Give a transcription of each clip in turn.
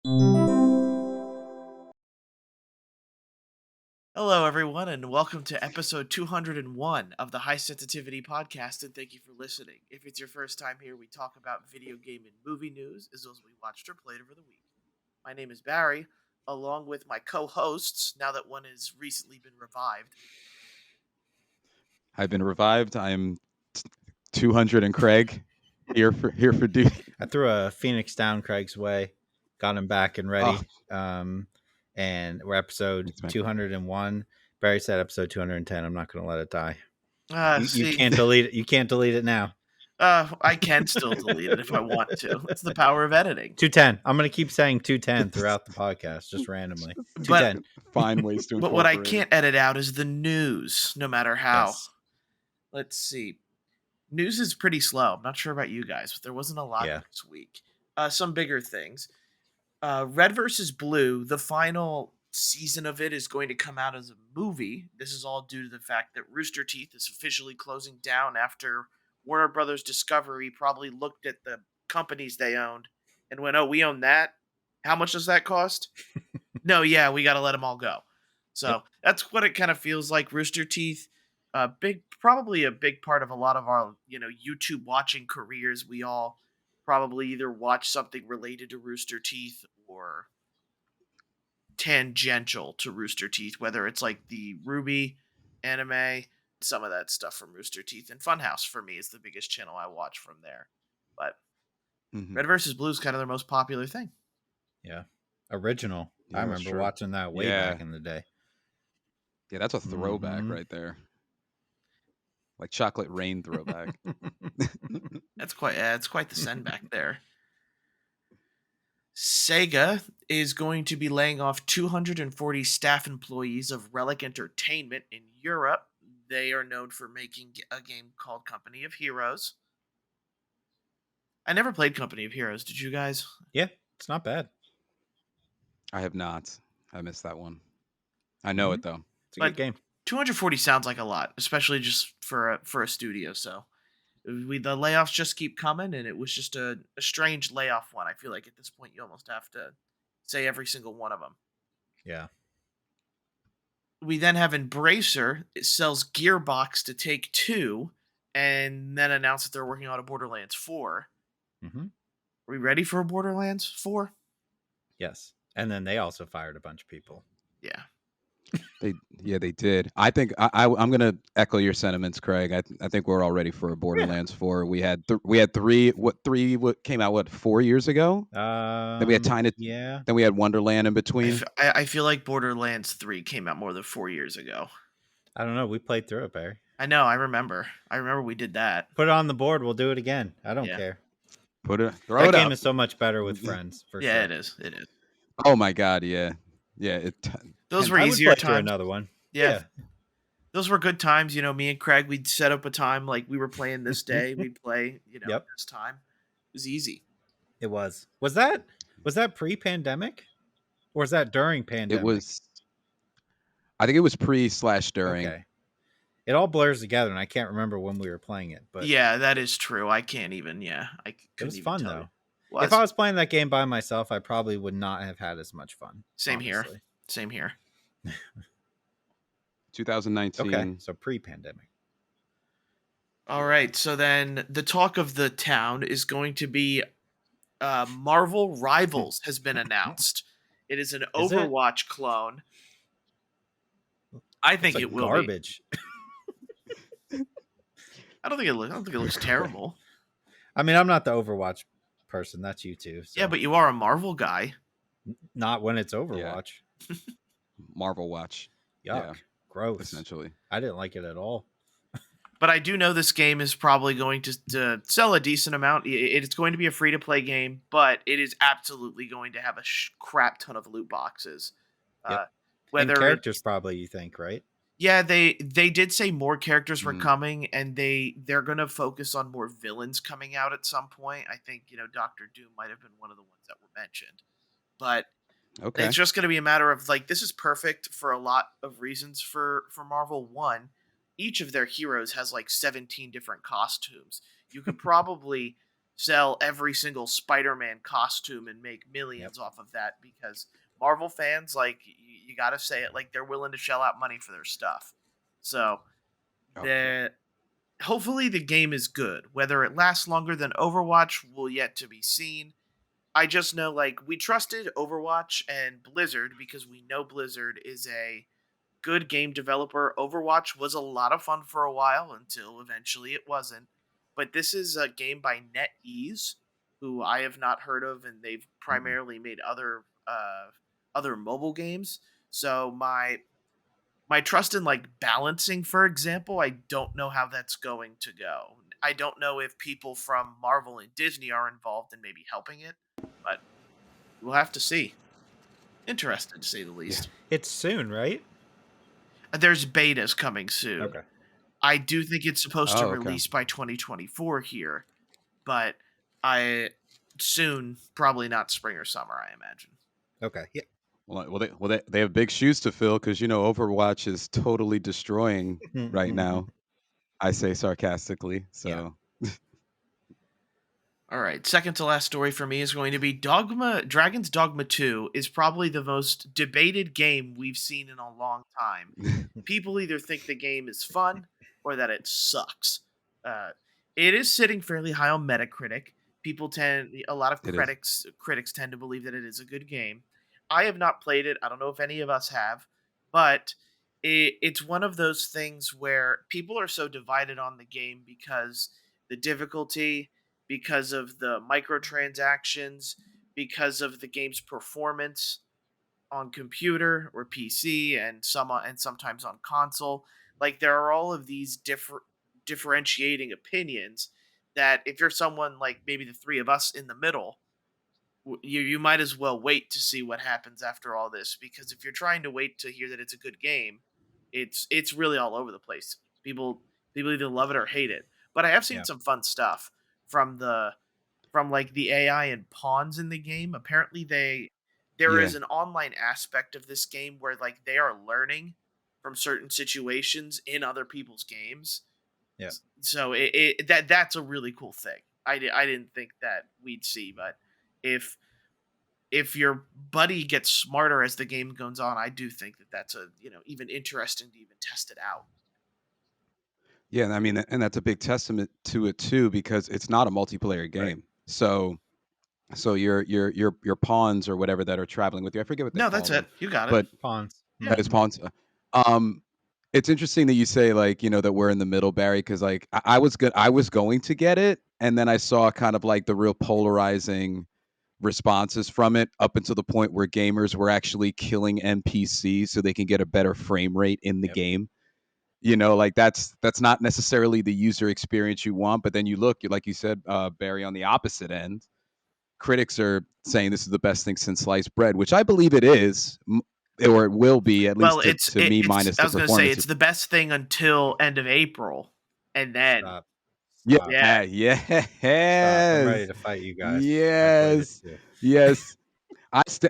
Hello, everyone, and welcome to episode 201 of the High Sensitivity Podcast, and thank you for listening. If it's your first time here, we talk about video game and movie news, as well as we watched or played over the week. My name is Barry, along with my co-hosts, now that one has recently been revived. I've been revived. I am 200 and Craig here for duty. I threw a Phoenix down Craig's way, got him back and ready. And we're episode 201. Barry said episode 210. I'm not going to let it die. You can't delete it. You can't delete it now. I can still delete it if I want to. It's the power of editing. 210. I'm going to keep saying 210 throughout the podcast, just randomly. 210. Find ways to. But what I can't edit out is the news, no matter how. Yes. Let's see. News is pretty slow. I'm not sure about you guys, but there wasn't a lot this week. Some bigger things. Red vs. Blue, the final season of it is going to come out as a movie. This is all due to the fact that Rooster Teeth is officially closing down after Warner Brothers Discovery probably looked at the companies they owned and went, oh, we own that? How much does that cost? No, yeah, we got to let them all go. So that's what it kind of feels like. Rooster Teeth, probably a big part of a lot of our, YouTube watching careers. We all probably either watch something related to Rooster Teeth or tangential to Rooster Teeth, whether it's like the Ruby anime, some of that stuff from Rooster Teeth, and Funhouse for me is the biggest channel I watch from there. But Red vs. Blue is kind of their most popular thing. Yeah. Original. I remember watching that way back in the day. Yeah, that's a throwback right there. Like Chocolate Rain throwback. It's quite the send back there. Sega is going to be laying off 240 staff employees of Relic Entertainment in Europe. They are known for making a game called Company of Heroes. I never played Company of Heroes. Did you guys? Yeah, it's not bad. I have not. I missed that one. I know it though. It's a good game. 240 sounds like a lot, especially just for a studio. So the layoffs just keep coming, and it was just a strange layoff one. I feel like at this point you almost have to say every single one of them. Yeah. We then have Embracer. It sells Gearbox to Take-Two, and then announced that they're working on a Borderlands 4. Mm-hmm. Are we ready for a Borderlands 4? Yes. And then they also fired a bunch of people. Yeah. They did. I think I'm gonna echo your sentiments, Craig. I think we're all ready for a Borderlands 4. We had three. What came out 4 years ago? Then we had Tiny. Yeah. Then we had Wonderland in between. I feel like Borderlands 3 came out more than 4 years ago. I don't know. We played through it, Barry. I know. I remember we did that. Put it on the board. We'll do it again. I don't care. Throw that it game up. is so much better with friends. For sure. It is. It is. Oh my god, yeah. Those were easier times. Another one. Yeah. Those were good times. Me and Craig, we'd set up a time like we were playing this day. We'd play, this time. It was easy. It was. Was that pre-pandemic? Or was that during pandemic? It was. I think it was pre/during. Okay. It all blurs together, and I can't remember when we were playing it. But yeah, that is true. I can't even. Yeah, it was fun though. If I was playing that game by myself, I probably would not have had as much fun. Same here. 2019. Okay, so pre-pandemic. All right, so then the talk of the town is going to be Marvel Rivals has been announced. It is an Overwatch clone. I think it will garbage. I don't think it looks terrible. I mean, I'm not the Overwatch person. That's you too. So. Yeah, but you are a Marvel guy. Not when it's Overwatch. Yeah. Marvel Watch. Yuck. Yeah. Gross. Essentially. I didn't like it at all. But I do know this game is probably going to sell a decent amount. It's going to be a free-to-play game, but it is absolutely going to have a crap ton of loot boxes. Yep. And characters probably, you think, right? Yeah, they did say more characters were coming, and they're going to focus on more villains coming out at some point. I think, Dr. Doom might have been one of the ones that were mentioned. But it's just going to be a matter of, this is perfect for a lot of reasons for Marvel. One, each of their heroes has, 17 different costumes. You could probably sell every single Spider-Man costume and make millions off of that, because Marvel fans, like, you got to say it, like, they're willing to shell out money for their stuff. So the hopefully the game is good. Whether it lasts longer than Overwatch will yet to be seen. I just know, like, we trusted Overwatch and Blizzard because we know Blizzard is a good game developer. Overwatch was a lot of fun for a while until eventually it wasn't. But this is a game by NetEase, who I have not heard of, and they've primarily made other mobile games. So my trust in, like, balancing, for example, I don't know how that's going to go. I don't know if people from Marvel and Disney are involved in maybe helping it, but we'll have to see. Interested, to say the least. It's soon, right? There's betas coming soon. Okay. I do think it's supposed to release by 2024 here, but soon, probably not spring or summer, I imagine. Okay. Yeah. Well, they have big shoes to fill, because Overwatch is totally destroying right now. I say sarcastically. So. Yeah. All right, second to last story for me is going to be Dragons Dogma 2 is probably the most debated game we've seen in a long time. People either think the game is fun or that it sucks. It is sitting fairly high on Metacritic. A lot of critics tend to believe that it is a good game. I have not played it. I don't know if any of us have, but it's one of those things where people are so divided on the game because the difficulty, because of the microtransactions, because of the game's performance on computer or PC, and sometimes on console. Like, there are all of these differentiating opinions that if you're someone like maybe the three of us in the middle, you might as well wait to see what happens after all this, because if you're trying to wait to hear that it's a good game, it's really all over the place. People either love it or hate it. But I have seen some fun stuff from like the AI and pawns in the game. Apparently there is an online aspect of this game where, like, they are learning from certain situations in other people's games. Yeah. So that's a really cool thing. I didn't think that we'd see, but if your buddy gets smarter as the game goes on, I do think that that's even interesting to even test it out. Yeah, I mean, and that's a big testament to it too, because it's not a multiplayer game. Right. So your pawns or whatever that are traveling with you, I forget what they call them. No, that's it. You got it. But pawns. Yeah. That is pawns. It's interesting that you say, like, that we're in the middle, Barry, because, like, I was going to get it, and then I saw kind of like the real polarizing responses from it, up until the point where gamers were actually killing NPCs so they can get a better frame rate in the game. Like, that's not necessarily the user experience you want. But then you look, like you said, Barry, on the opposite end, critics are saying this is the best thing since sliced bread, which I believe it is, or it will be, at least to me, minus the performance. I was going to say it's the best thing until end of April, and then Stop. Yeah. I'm ready to fight you guys. Yes.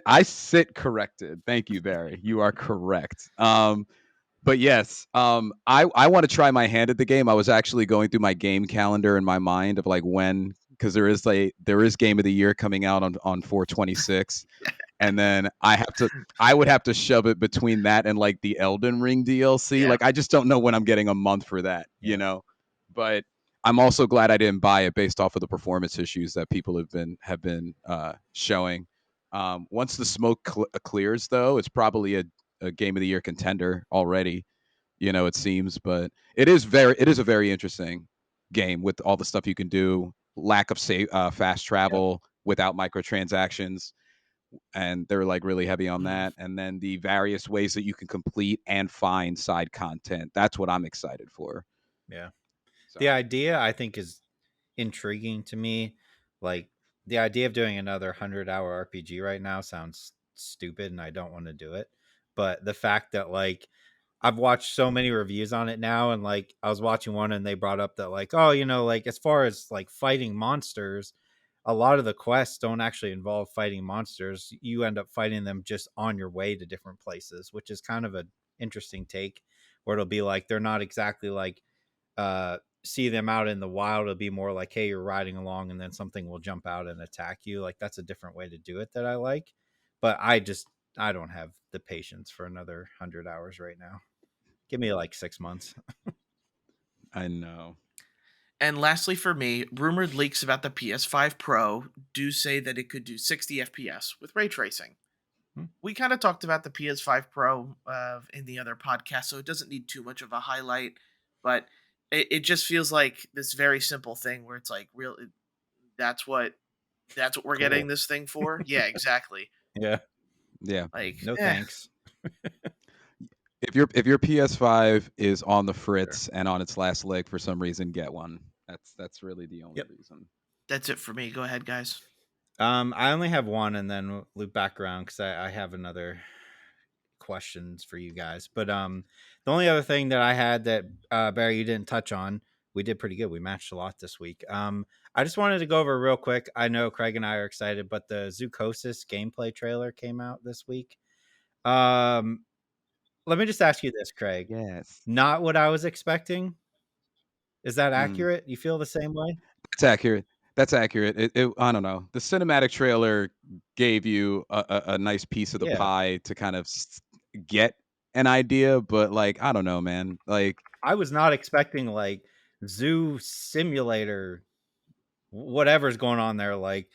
I sit corrected. Thank you, Barry. You are correct. But yes, I want to try my hand at the game. I was actually going through my game calendar in my mind of, like, when, because there is Game of the Year coming out on 4/26. And then I would have to shove it between that and, like, the Elden Ring DLC. Yeah. Like, I just don't know when I'm getting a month for that, But I'm also glad I didn't buy it based off of the performance issues that people have been showing. Once the smoke clears, though, it's probably a Game of the Year contender already, it seems. But it is a very interesting game with all the stuff you can do, lack of fast travel without microtransactions. And they're, like, really heavy on that. And then the various ways that you can complete and find side content. That's what I'm excited for. Yeah. So the idea, I think, is intriguing to me. Like, the idea of doing another 100-hour RPG right now sounds stupid, and I don't want to do it. But the fact that, like, I've watched so many reviews on it now, and, like, I was watching one and they brought up that, like, oh, like, as far as, like, fighting monsters, a lot of the quests don't actually involve fighting monsters. You end up fighting them just on your way to different places, which is kind of an interesting take, where it'll be like they're not exactly like see them out in the wild, it'll be more like, hey, you're riding along and then something will jump out and attack you. Like that's a different way to do it that I like. But I don't have the patience for another 100 hours right now. Give me like 6 months. I know. And lastly, for me, rumored leaks about the PS5 Pro do say that it could do 60 FPS with ray tracing. We kind of talked about the PS5 Pro in the other podcast, so it doesn't need too much of a highlight. But it just feels like this very simple thing where it's like, real. That's what we're Cool. getting this thing for. Yeah, exactly. Yeah. Like, no thanks. If your PS5 is on the fritz and on its last leg for some reason, get one. That's really the only reason. That's it for me. Go ahead, guys. I only have one, and then we'll loop back around because I have another questions for you guys. But the only other thing that I had that Barry, you didn't touch on, we did pretty good. We matched a lot this week. I just wanted to go over real quick. I know Craig and I are excited, but the Zoocosis gameplay trailer came out this week. Let me just ask you this, Craig. Yes. Not what I was expecting. Is that accurate? You feel the same way? That's accurate. That's accurate. I don't know. The cinematic trailer gave you a nice piece of the pie to kind of get an idea, but like, I don't know, man. Like, I was not expecting like zoo simulator, whatever's going on there, like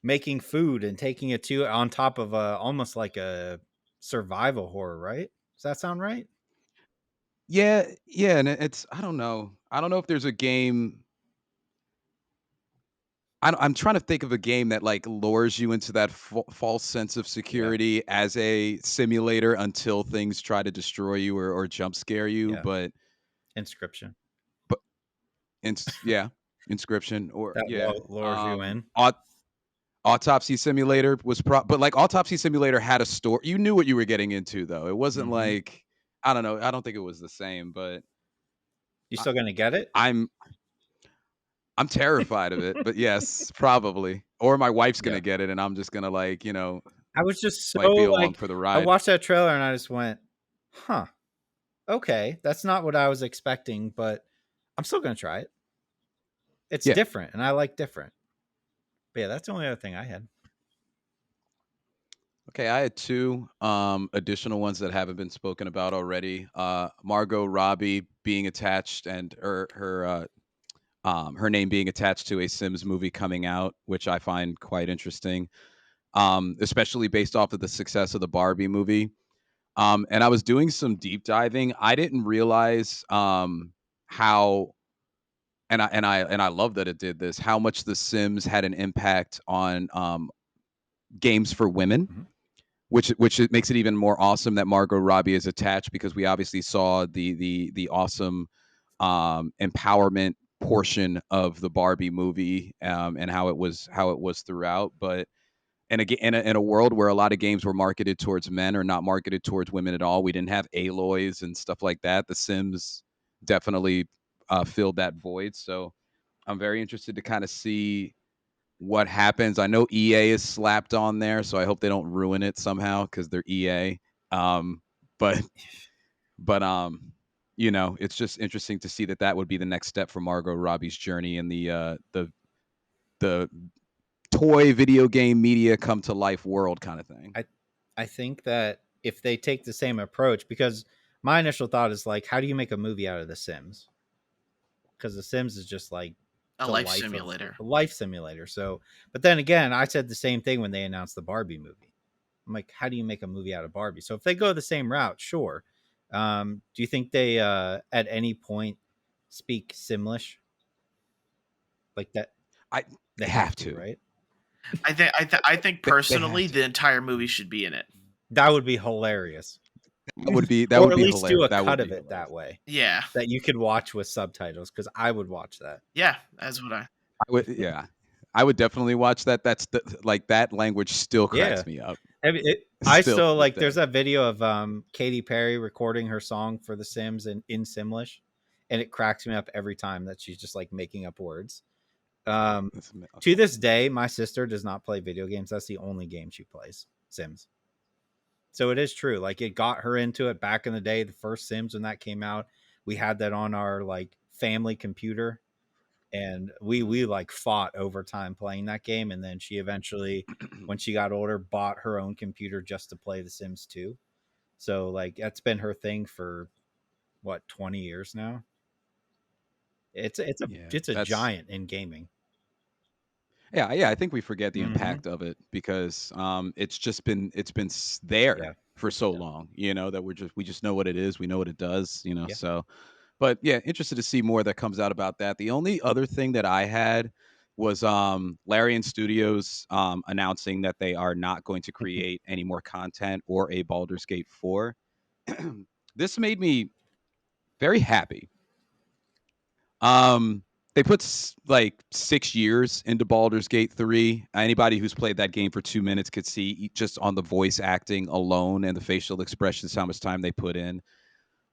making food and taking it to on top of almost like a survival horror, right? Does that sound right? Yeah, and it's I don't know if there's a game. I'm trying to think of a game that like lures you into that false sense of security as a simulator until things try to destroy you or jump scare you. But Inscription. But Inscription or that lures you in. Autopsy Simulator was but like Autopsy Simulator had a story. You knew what you were getting into, though. It wasn't like, I don't know. I don't think it was the same, but you still gonna get it? I'm terrified of it, but yes, probably. Or my wife's gonna get it, and I'm just gonna like, I was just so be along for the ride. I watched that trailer and I just went, huh, okay, that's not what I was expecting, but I'm still gonna try it. It's different, and I like different. But yeah, that's the only other thing I had. Okay, I had two additional ones that haven't been spoken about already. Margot Robbie being attached and her name being attached to a Sims movie coming out, which I find quite interesting, especially based off of the success of the Barbie movie. And I was doing some deep diving. I didn't realize how, and I love that it did this, how much The Sims had an impact on games for women. Which it makes it even more awesome that Margot Robbie is attached, because we obviously saw the awesome empowerment portion of the Barbie movie, and how it was throughout. But and again, in a world where a lot of games were marketed towards men or not marketed towards women at all, we didn't have Aloys and stuff like that. The Sims definitely filled that void. So I'm very interested to kind of see what happens. I know EA is slapped on there, so I hope they don't ruin it somehow because they're EA. But it's just interesting to see that would be the next step for Margot Robbie's journey in the toy video game media come to life world kind of thing. I think that if they take the same approach, because my initial thought is like, how do you make a movie out of The Sims? Because The Sims is just like a life simulator. A life simulator. So, but then again, I said the same thing when they announced the Barbie movie. I'm like, how do you make a movie out of Barbie? So if they go the same route, sure. Do you think they at any point speak Simlish? Like that? They have to, right? I think personally, the entire movie should be in it. That would be hilarious. That would be or at be least hilarious. do a cut of it that way. Yeah, that you could watch with subtitles, because I would watch that. Yeah, that's what I would. Yeah, I would definitely watch that. That's that language still cracks me up. I still like. There's that video of Katy Perry recording her song for The Sims in Simlish, and it cracks me up every time that she's just like making up words. To this day, my sister does not play video games. That's the only game she plays, Sims. So it is true. Like, it got her into it back in the day. The first Sims, when that came out, we had that on our like family computer, and we like fought over time playing that game. And then she eventually, when she got older, bought her own computer just to play The Sims 2. So like that's been her thing for what, 20 years now. It's a giant in gaming. Yeah, I think we forget the impact of it because it's been there for so long, that we just know what it is, we know what it does, so. But yeah, interested to see more that comes out about that. The only other thing that I had was Larian Studios announcing that they are not going to create any more content or a Baldur's Gate 4. This made me very happy. They put like 6 years into Baldur's Gate 3. Anybody who's played that game for 2 minutes could see just on the voice acting alone and the facial expressions how much time they put in.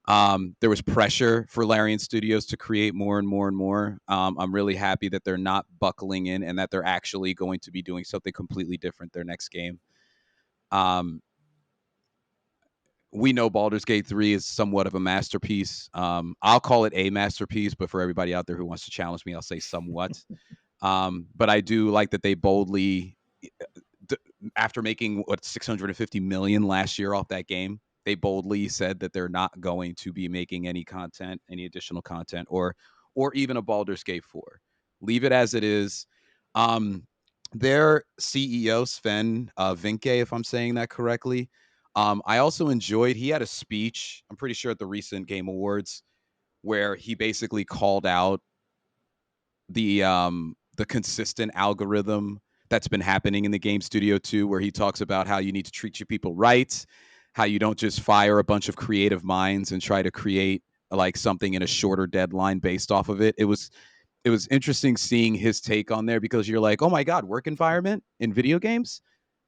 There was pressure for Larian Studios to create more and more and more. I'm really happy that they're not buckling in and that they're actually going to be doing something completely different their next game. We know Baldur's Gate 3 is somewhat of a masterpiece. I'll call it a masterpiece, but for everybody out there who wants to challenge me, I'll say somewhat. But I do like that they boldly, after making $650 million last year off that game, they boldly said that they're not going to be making any additional content, or even a Baldur's Gate 4. Leave it as it is. Their CEO, Sven Vinke, if I'm saying that correctly, I also enjoyed, he had a speech, I'm pretty sure at the recent Game Awards, where he basically called out the consistent algorithm that's been happening in the game studio too, where he talks about how you need to treat your people right, how you don't just fire a bunch of creative minds and try to create like something in a shorter deadline based off of it. It was interesting seeing his take on there, because you're like, oh my God, work environment in video games?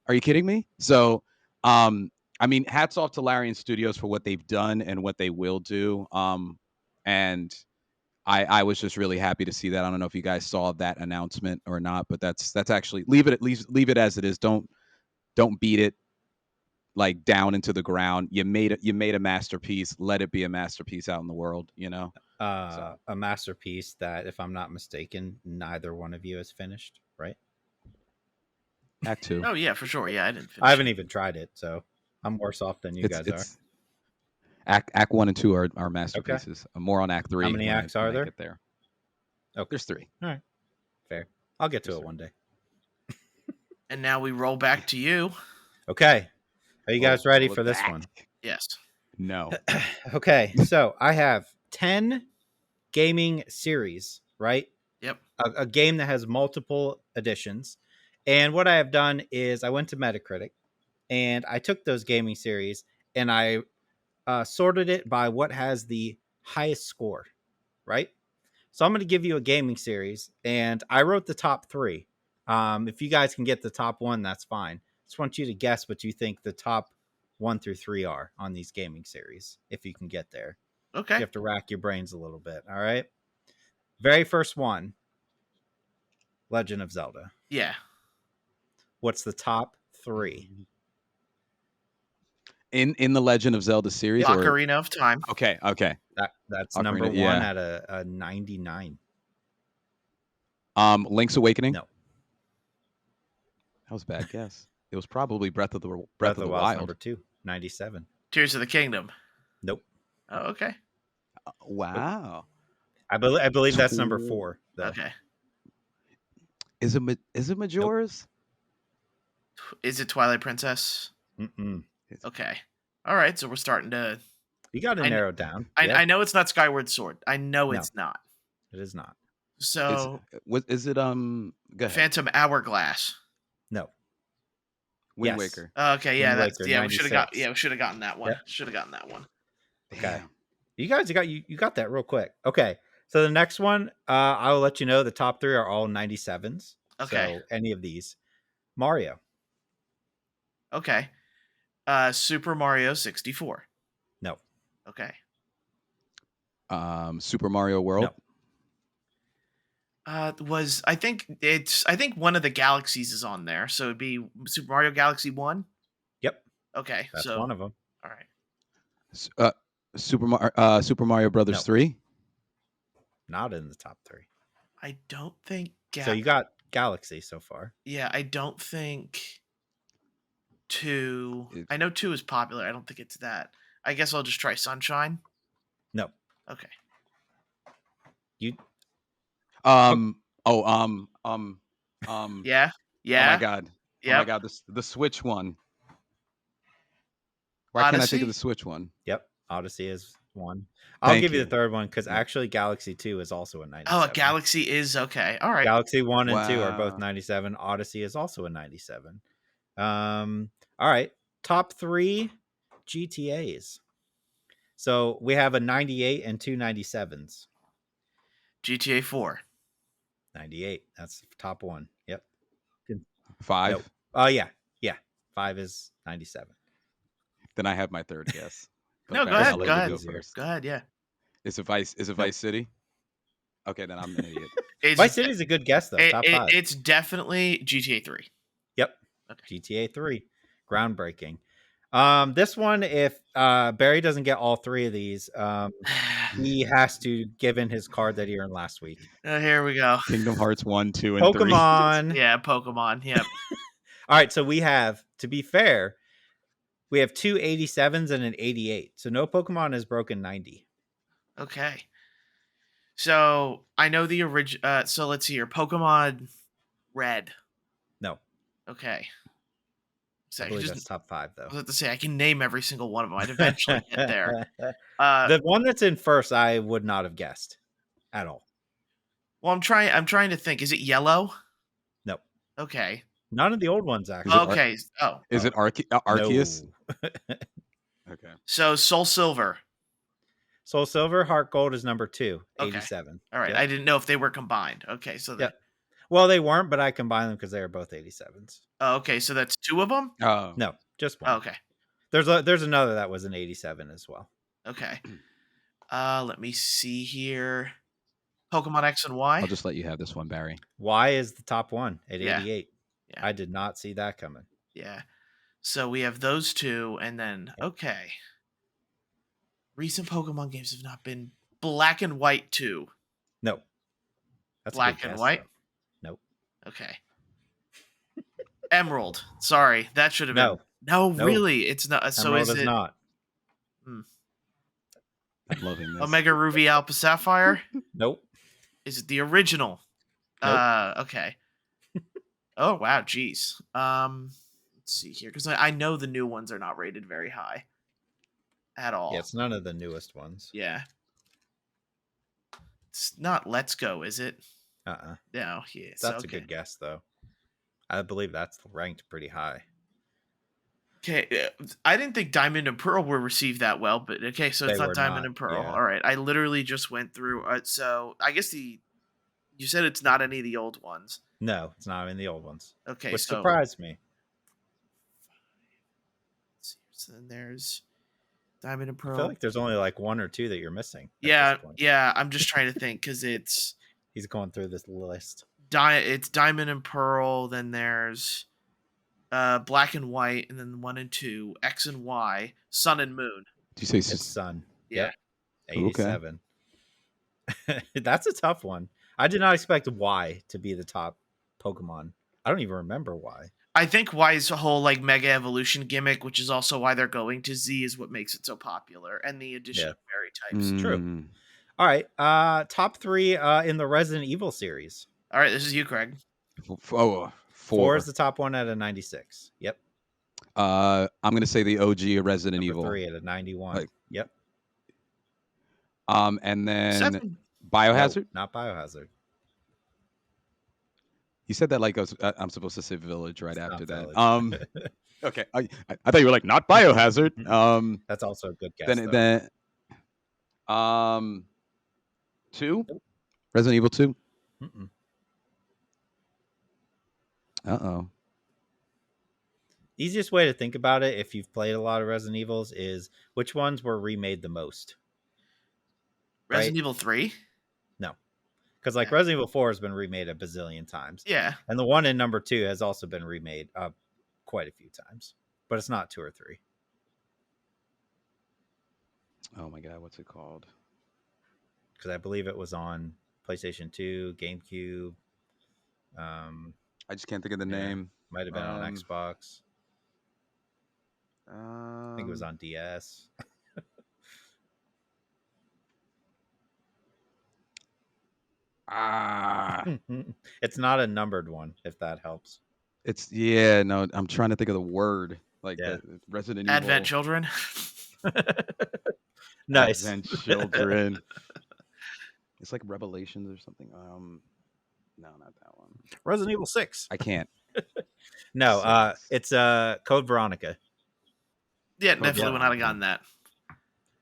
Are you kidding me? So, I mean, hats off to Larian Studios for what they've done and what they will do. And I was just really happy to see that. I don't know if you guys saw that announcement or not, but that's actually, leave it as it is. Don't beat it like down into the ground. You made a masterpiece. Let it be a masterpiece out in the world, A masterpiece that, if I'm not mistaken, neither one of you has finished, right? Act 2. Oh yeah, for sure. Yeah, I didn't finish. I haven't even tried it, so I'm worse off than you guys are. Act 1 and 2 are masterpieces. Okay. More on Act 3. How many acts are there? Get there. Okay. There's 3. All right. Fair. I'll get to it one day. And now we roll back to you. Okay. Are you guys ready for this one? Yes. No. Okay. So I have 10 gaming series, right? Yep. A game that has multiple editions. And what I have done is I went to Metacritic and I took those gaming series and I sorted it by what has the highest score, right? So I'm going to give you a gaming series, and I wrote the top 3. If you guys can get the top 1, that's fine. Just want you to guess what you think the top 1 through 3 are on these gaming series, if you can get there. Okay. You have to rack your brains a little bit, all right? Very first one, Legend of Zelda. Yeah. What's the top 3? In the Legend of Zelda series? Ocarina of Time. Okay. That's Ocarina, number 1 at a 99. Link's Awakening? No. That was a bad guess. It was probably Breath of the Wild. Number 2, 97. Tears of the Kingdom. Nope. Oh, okay. Wow. I believe that's number 4, though. Okay. Is it Majora's? Nope. Is it Twilight Princess? Mm-mm. Okay. All right. So we're starting to. You got to narrow down. I know it's not Skyward Sword. I know it's not. It is not. So is it go ahead. Phantom Hourglass? No. Wind Waker. Okay, yeah, Wind Waker, we should have gotten that one. Yep. Should have gotten that one. Okay. You guys got that real quick. Okay. So the next one, I will let you know the top 3 are all 97s. Okay. So any of these. Mario. Okay. Super Mario 64. No. Okay. Super Mario World. No. I think one of the galaxies is on there, so it'd be Super Mario Galaxy 1. Yep. Okay, that's one of them. All right. Super Mario Brothers 3. Not in the top 3. I don't think. So you got Galaxy so far. Yeah, I don't think 2. I know 2 is popular. I don't think it's that. I guess I'll just try Sunshine. No. Okay. You. Yeah. Oh my god. Yep. Oh my god. The Switch one. Why Odyssey? can't I think of the Switch one? Yep. Odyssey is one. I'll give you the third one because actually Galaxy 2 is also a 97. Oh, a Galaxy is okay. All right. Galaxy 1 and 2 are both 97. Odyssey is also a 97. All right. Top 3 GTAs. So we have a 98 and 2 97s. GTA 4. 98. That's top 1. Yep. 5. Nope. Oh yeah. 5 is 97. Then I have my third guess. No, go ahead. Go ahead. Yeah. Is it Vice City? Okay, then I'm an idiot. Vice City is a good guess though. Top 5. It's definitely GTA 3. Yep. Okay. GTA 3. Groundbreaking. This one, if Barry doesn't get all 3 of these, he has to give in his card that he earned last week. Here we go. Kingdom Hearts 1, 2, and Pokemon. 3. Yeah, Pokemon. Yep. All right, so we have, to be fair, we have 2 87s and an 88. So no Pokemon has broken 90. Okay. So I know the original. So let's see here. Pokemon Red. No. Okay. So I believe that's top 5 though. I was about to say I can name every single one of them. I'd eventually get there. The one that's in first, I would not have guessed at all. Well, I'm trying to think. Is it yellow? No. Okay. None of the old ones actually. Okay. Is it Arceus? No. Okay. So Soul Silver. Soul Silver, Heart Gold is number 2, Okay. 87. All right. Yep. I didn't know if they were combined. Okay. So well, they weren't, but I combined them because they were both 87s. Oh, okay. So that's 2 of them? Oh. No, just 1. Oh, okay. There's another that was an 87 as well. Okay. Let me see here. Pokemon X and Y. I'll just let you have this one, Barry. Y is the top 1 at 88. Yeah. I did not see that coming. Yeah. So we have those 2, and then okay. Recent Pokemon games have not been Black and White 2. No. That's Black and White? Though. Nope. Okay. Emerald. Sorry, that should have been. No, really, it's not. So Emerald is it not? I'm loving this. Omega Ruby Alpha Sapphire? Nope. Is it the original? Nope. Okay. Oh wow, geez. Let's see here, because I know the new ones are not rated very high at all. Yeah, it's none of the newest ones. Yeah. It's not Let's Go, is it? No, yes. That's a good guess, though. I believe that's ranked pretty high. Okay, I didn't think Diamond and Pearl were received that well, but okay, so it's not Diamond and Pearl. Yeah. All right, I literally just went through. So I guess you said it's not any of the old ones. No, it's not in the old ones. Okay, which surprised me. Let's see, so then there's Diamond and Pearl. I feel like there's only like 1 or 2 that you're missing. Yeah. I'm just trying to think because it's. He's going through this list. It's Diamond and Pearl. Then there's Black and White, and then 1 and 2, X and Y, Sun and Moon. Did you say it's Sun? Yeah. Yep. 87. Okay. That's a tough one. I did not expect Y to be the top Pokemon. I don't even remember Y. I think Y's whole like Mega Evolution gimmick, which is also why they're going to Z, is what makes it so popular, and the addition of fairy types. True. All right. Top 3 in the Resident Evil series. All right, this is you, Craig. 4 is the top one at a 96. Yep. I'm gonna say the OG Resident Evil. 3 at a 91. Yep. And then 7. Biohazard. No, not Biohazard. You said that like I'm supposed to say Village right after that. Village. Okay. I thought you were like not Biohazard. That's also a good guess. Then 2. Nope. Resident Evil 2. Mm-mm. Uh-oh. Easiest way to think about it, if you've played a lot of Resident Evils, is which ones were remade the most? Resident Evil 3? No. Because like Resident Evil 4 has been remade a bazillion times. Yeah. And the one in number 2 has also been remade quite a few times. But it's not 2 or 3. Oh my God, what's it called? because I believe it was on PlayStation 2, GameCube. I just can't think of the name. Might have been on Xbox. I think it was on DS. It's not a numbered one, if that helps. It's no. I'm trying to think of the word, like the Resident Advent Evil. Children. Nice. Advent Children. It's like Revelations or something. No, not that one. Resident Evil 6. I can't. No, it's Code Veronica. Yeah, definitely would not have gotten that.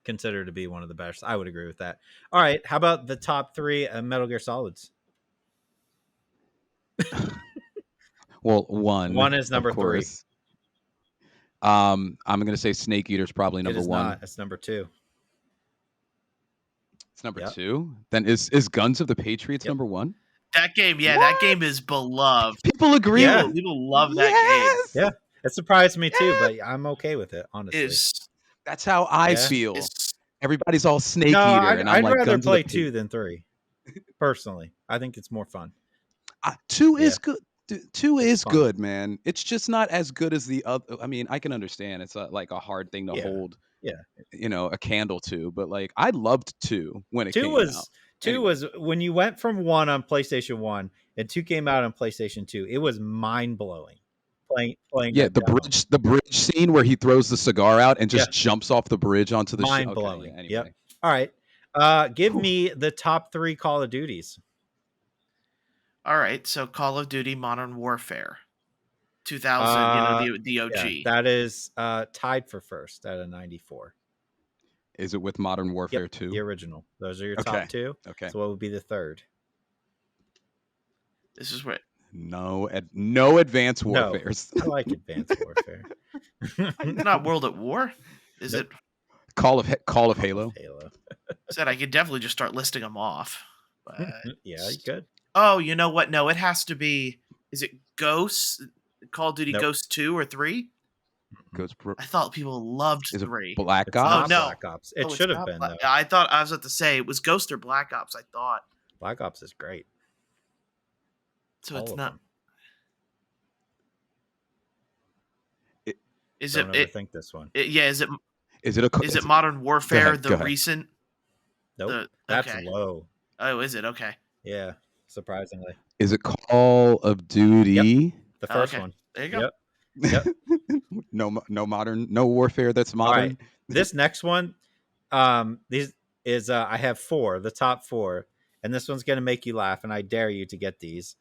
Considered to be one of the best. I would agree with that. All right, how about the top 3 Metal Gear Solids? Well, one is number 3. I'm gonna say Snake Eater's probably number 1. Not. It's number 2. It's number 2. Then is Guns of the Patriots number 1? That game, that game is beloved. People agree. Yeah, people love that game. Yeah, it surprised me too, but I'm okay with it. Honestly, that's how I feel. Everybody's all Snake Eater, and I'd like, rather play 2 than 3. Personally, I think it's more fun. 2 is good. 2 is good, man. It's just not as good as the other. I mean, I can understand it's like a hard thing to hold. Yeah, a candle to, but like I loved 2 when it came out. 2 was when you went from 1 on PlayStation 1 and 2 came out on PlayStation 2. It was mind blowing. Playing. Yeah, the bridge scene where he throws the cigar out and just jumps off the bridge onto the mind blowing. Okay, anyway. Yep. All right. Give me the top 3 Call of Duties. All right, so Call of Duty Modern Warfare 2000, the OG. Yeah, that is tied for first at a 94. Is it with Modern Warfare 2? The original. Those are your top 2. Okay. So what would be the third? This is where no Advanced Warfare. No, I like Advanced Warfare. Not World at War. Is it Call of Halo? Said I could definitely just start listing them off. But yeah, you could. Oh, you know what? No, it has to be. Is it Ghosts? Call of Duty Ghosts 2 or 3? I thought people loved 3. Black Ops? Oh, no. Black Ops. It should have been. I thought I was about to say it was Ghost or Black Ops. I thought Black Ops is great. So it's not. Don't overthink this one. Is it Modern Warfare the recent? Nope. That's low. Oh, is it? Okay. Yeah, surprisingly. Is it Call of Duty? Yep. The first one. There you go. Yep. No warfare that's modern. Right. This next one, these is I have 4, the top 4, and this one's gonna make you laugh, and I dare you to get these.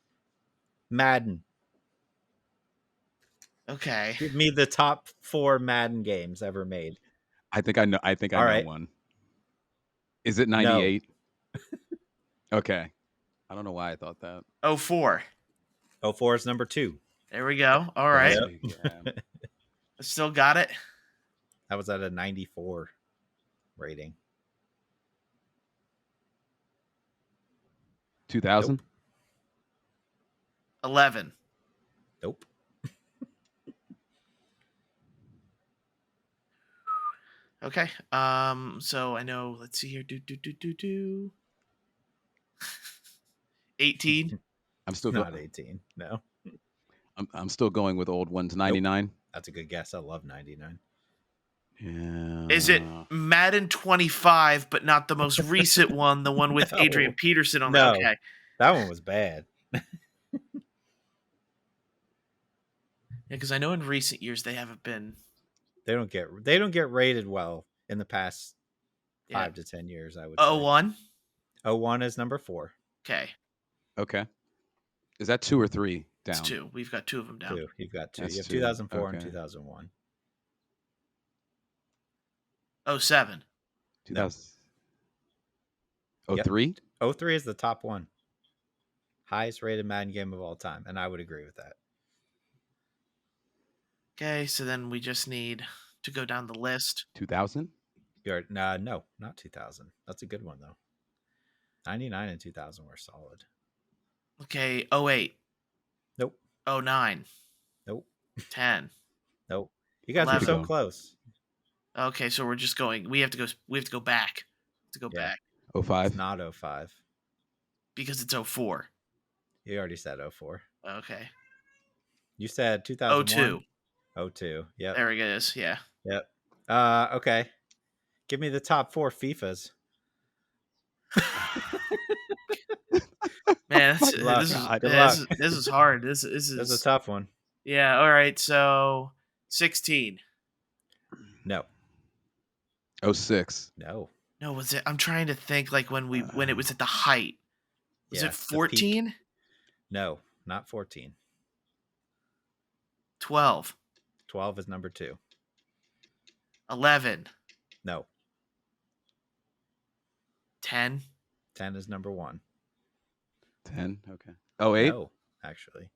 Madden. Okay. Give me the top 4 Madden games ever made. I think I know one. Is it 98? No. Okay. I don't know why I thought that. 04. 04 is number 2. There we go. All right. Yep. Still got it. That was at a 94 rating. 2000? Nope. 11. Nope. Okay. So I know. Let's see here. 18. I'm still not 18. No. I'm still going with old ones. 99. Nope. That's a good guess. I love 99. Yeah. Is it Madden 25, but not the most recent one? The one with Adrian Peterson on it? Okay. That one was bad. Because I know in recent years they haven't been. They don't get rated well in the past 5 to 10 years. I would. 01. 01 is number 4. Okay. Is that 2 or 3 down? It's 2. We've got 2 of them down. 2. You've got 2. That's you have 2. 2004 and 2001. 07. 2000. 03? 03 is the top one. Highest rated Madden game of all time, and I would agree with that. Okay, so then we just need to go down the list. 2000? No, not 2000. That's a good one, though. 99 and 2000 were solid. Okay, 08. Nope. 09. Nope. 10. Nope. You guys are so close. Okay, so we're just going. We have to go back. To go back. 05? It's not 05. Because it's 04. You already said 04. Okay. You said 2001? 02. 02. Yep. There it is. Yeah. Yep. Okay. Give me the top 4 FIFAs. Man, Good luck. this is hard. This is a tough one. Yeah. All right. So 16. No. 06. No. No, was it? I'm trying to think. Like when it was at the height. Was it 14? No, not 14. 12. 12 is number 2. 11. No. 10. 10 is number 1. 10. Okay. 08? No, actually.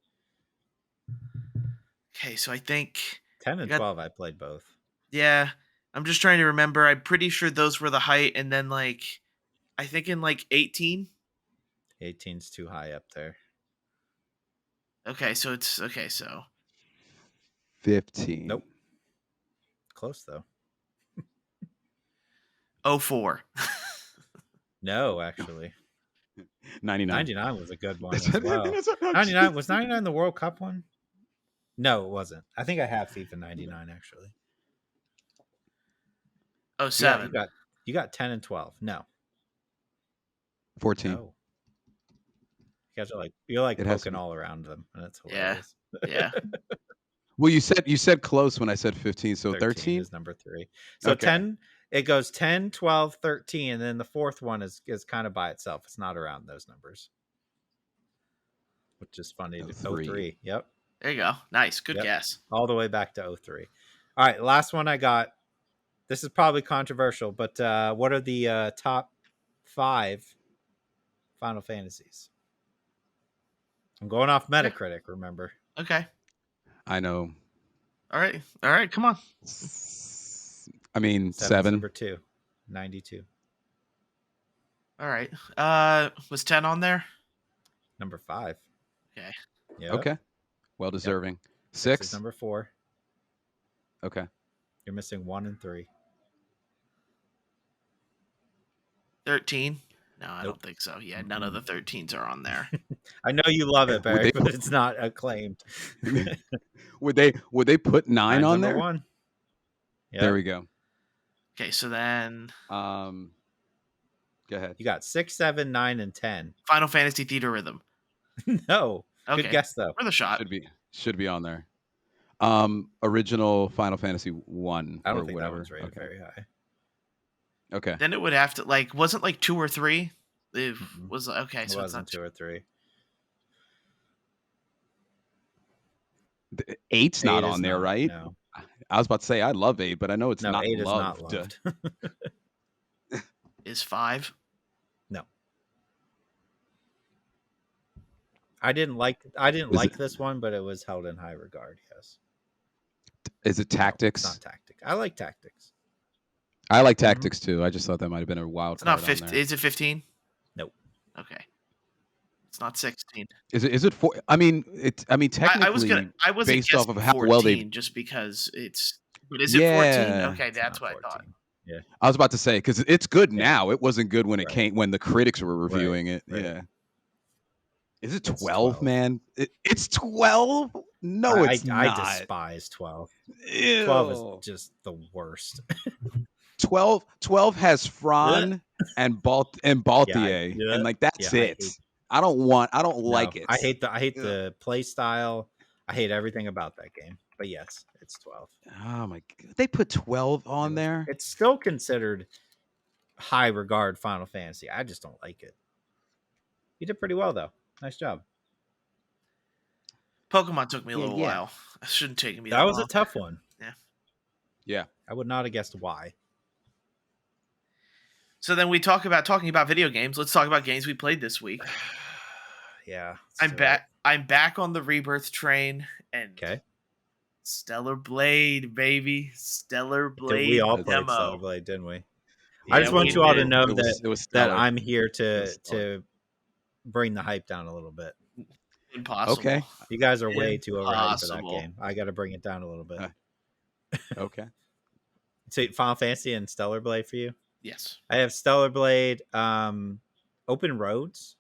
Okay, so I think 10 and 12 I played both. Yeah. I'm just trying to remember. I'm pretty sure those were the height, and then I think in 18. 18's too high up there. Okay, so it's okay. So 15. Nope. Close though. 04. No, actually. 99. 99 was a good one as well. 99 was 99 the World Cup one? No, it wasn't. I think I have FIFA 99 actually. 07. Yeah, you got 10 and 12. No. 14. No. You guys are you're poking all around them, and it's hilarious. Yeah. Well, you said close when I said 15, so 13 is number 3. So okay. 10, it goes 10, 12, 13, and then the fourth one is kind of by itself. It's not around those numbers. Which is funny. 03. Yep. There you go. Nice. Good guess. All the way back to 03. All right, last one I got. This is probably controversial, but what are the top 5 Final Fantasies? I'm going off Metacritic, remember? Okay. I know. All right. Come on. I mean, 7. Number 2. 92. All right. Was 10 on there? Number 5. Okay. Yeah. Okay. Well deserving. 6 is number 4. Okay. You're missing 1 and 3. 13. No, I don't think so. Yeah, none of the 13s are on there. I know you love it, Barry, but it's not acclaimed. Would they put 9 on there? 1. Yep. There we go. Okay, so then go ahead. You got 6, 7, 9, and 10. Final Fantasy Theater Rhythm. No. Okay. Good guess though. For the shot. Should be on there. Original Final Fantasy 1 I don't or think whatever. That one's rated very high. Okay. Then it would have to wasn't 2 or 3. It was okay. So it's not 2 or 3. 8's not on there, right? No. I was about to say I love 8, but I know it's not 8 loved. Is not loved. Is 5? No. I didn't like this one, but it was held in high regard. Yes. Is it Tactics? No, it's not Tactics. I like Tactics. I like Tactics too. I just thought that might have been a wild. It's not 15. Is it 15? Nope. Okay. It's not 16. Is it 4? I mean, technically, I was based off of how 14 well they just because it's. But is it 14? Okay, that's what 14. I thought. Yeah. I was about to say because it's good now. It wasn't good when it came when the critics were reviewing it. Right. Yeah. Is it 12, man? It's 12? No, it's not. I despise 12. Ew. 12 is just the worst. 12 has Fran and Baltier, and that's it. I don't like it. I hate the play style. I hate everything about that game. But yes, it's 12. Oh my god. They put 12 on there. It's still considered high regard Final Fantasy. I just don't like it. You did pretty well though. Nice job. Pokemon took me a little while. It shouldn't take me that long. That was a tough one. Yeah. I would not have guessed why. So then we talking about video games. Let's talk about games we played this week. Yeah. I'm back on the Rebirth train and Stellar Blade, baby. Stellar Blade. We all played Stellar Blade, didn't we? Yeah, I just want you all to know that I'm here to bring the hype down a little bit. Impossible. Okay. You guys are way too overhyped for that game. I got to bring it down a little bit. Okay. So Final Fantasy and Stellar Blade for you? Yes. I have Stellar Blade, Open Roads.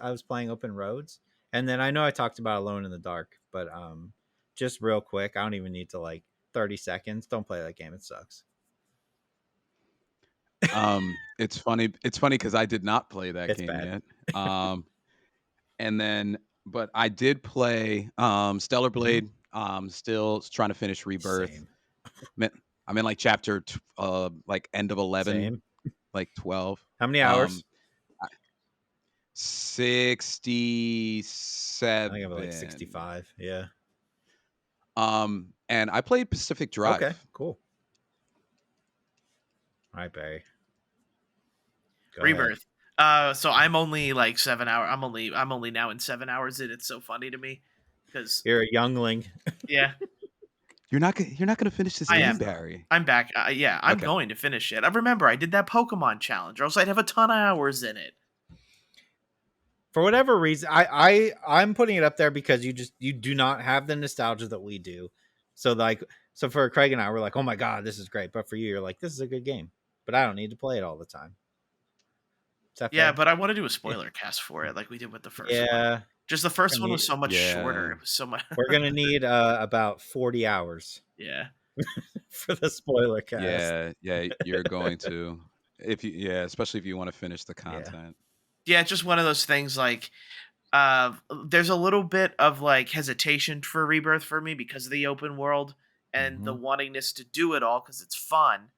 I was playing Open Roads, and then I know I talked about Alone in the Dark, but just real quick, I don't even need to like 30 seconds. Don't play that game; it sucks. It's funny. It's funny because I did not play that It's game bad. yet. And then, but I did play Stellar Blade. Still trying to finish Rebirth. Same. I'm in like chapter like end of 11, Same. like 12. How many hours? 67. I think I'm like 65. Yeah. And I played Pacific Drive. Okay, cool. All right, Barry. Go Rebirth. So I'm only like 7 hours. I'm only now in 7 hours in. It's so funny to me because You're a youngling. yeah, You're not gonna finish this game, Barry. I'm back. Yeah, I'm Okay. going to finish it. I remember I did that Pokemon challenge, or else I'd have a ton of hours in it. For whatever reason, I'm putting it up there because you do not have the nostalgia that we do. So for Craig and I, we're like, oh my god, this is great. But for you, you're like, this is a good game, but I don't need to play it all the time. Yeah, but I want to do a spoiler cast for it, like we did with the first one. Yeah, just the first one was so much shorter. Yeah. It was so much. We're gonna need about 40 hours. Yeah. For the spoiler cast. Yeah, you're going to. Especially if you want to finish the content. Yeah, it's just one of those things like there's a little bit of like hesitation for Rebirth for me because of the open world and the wantingness to do it all because it's fun,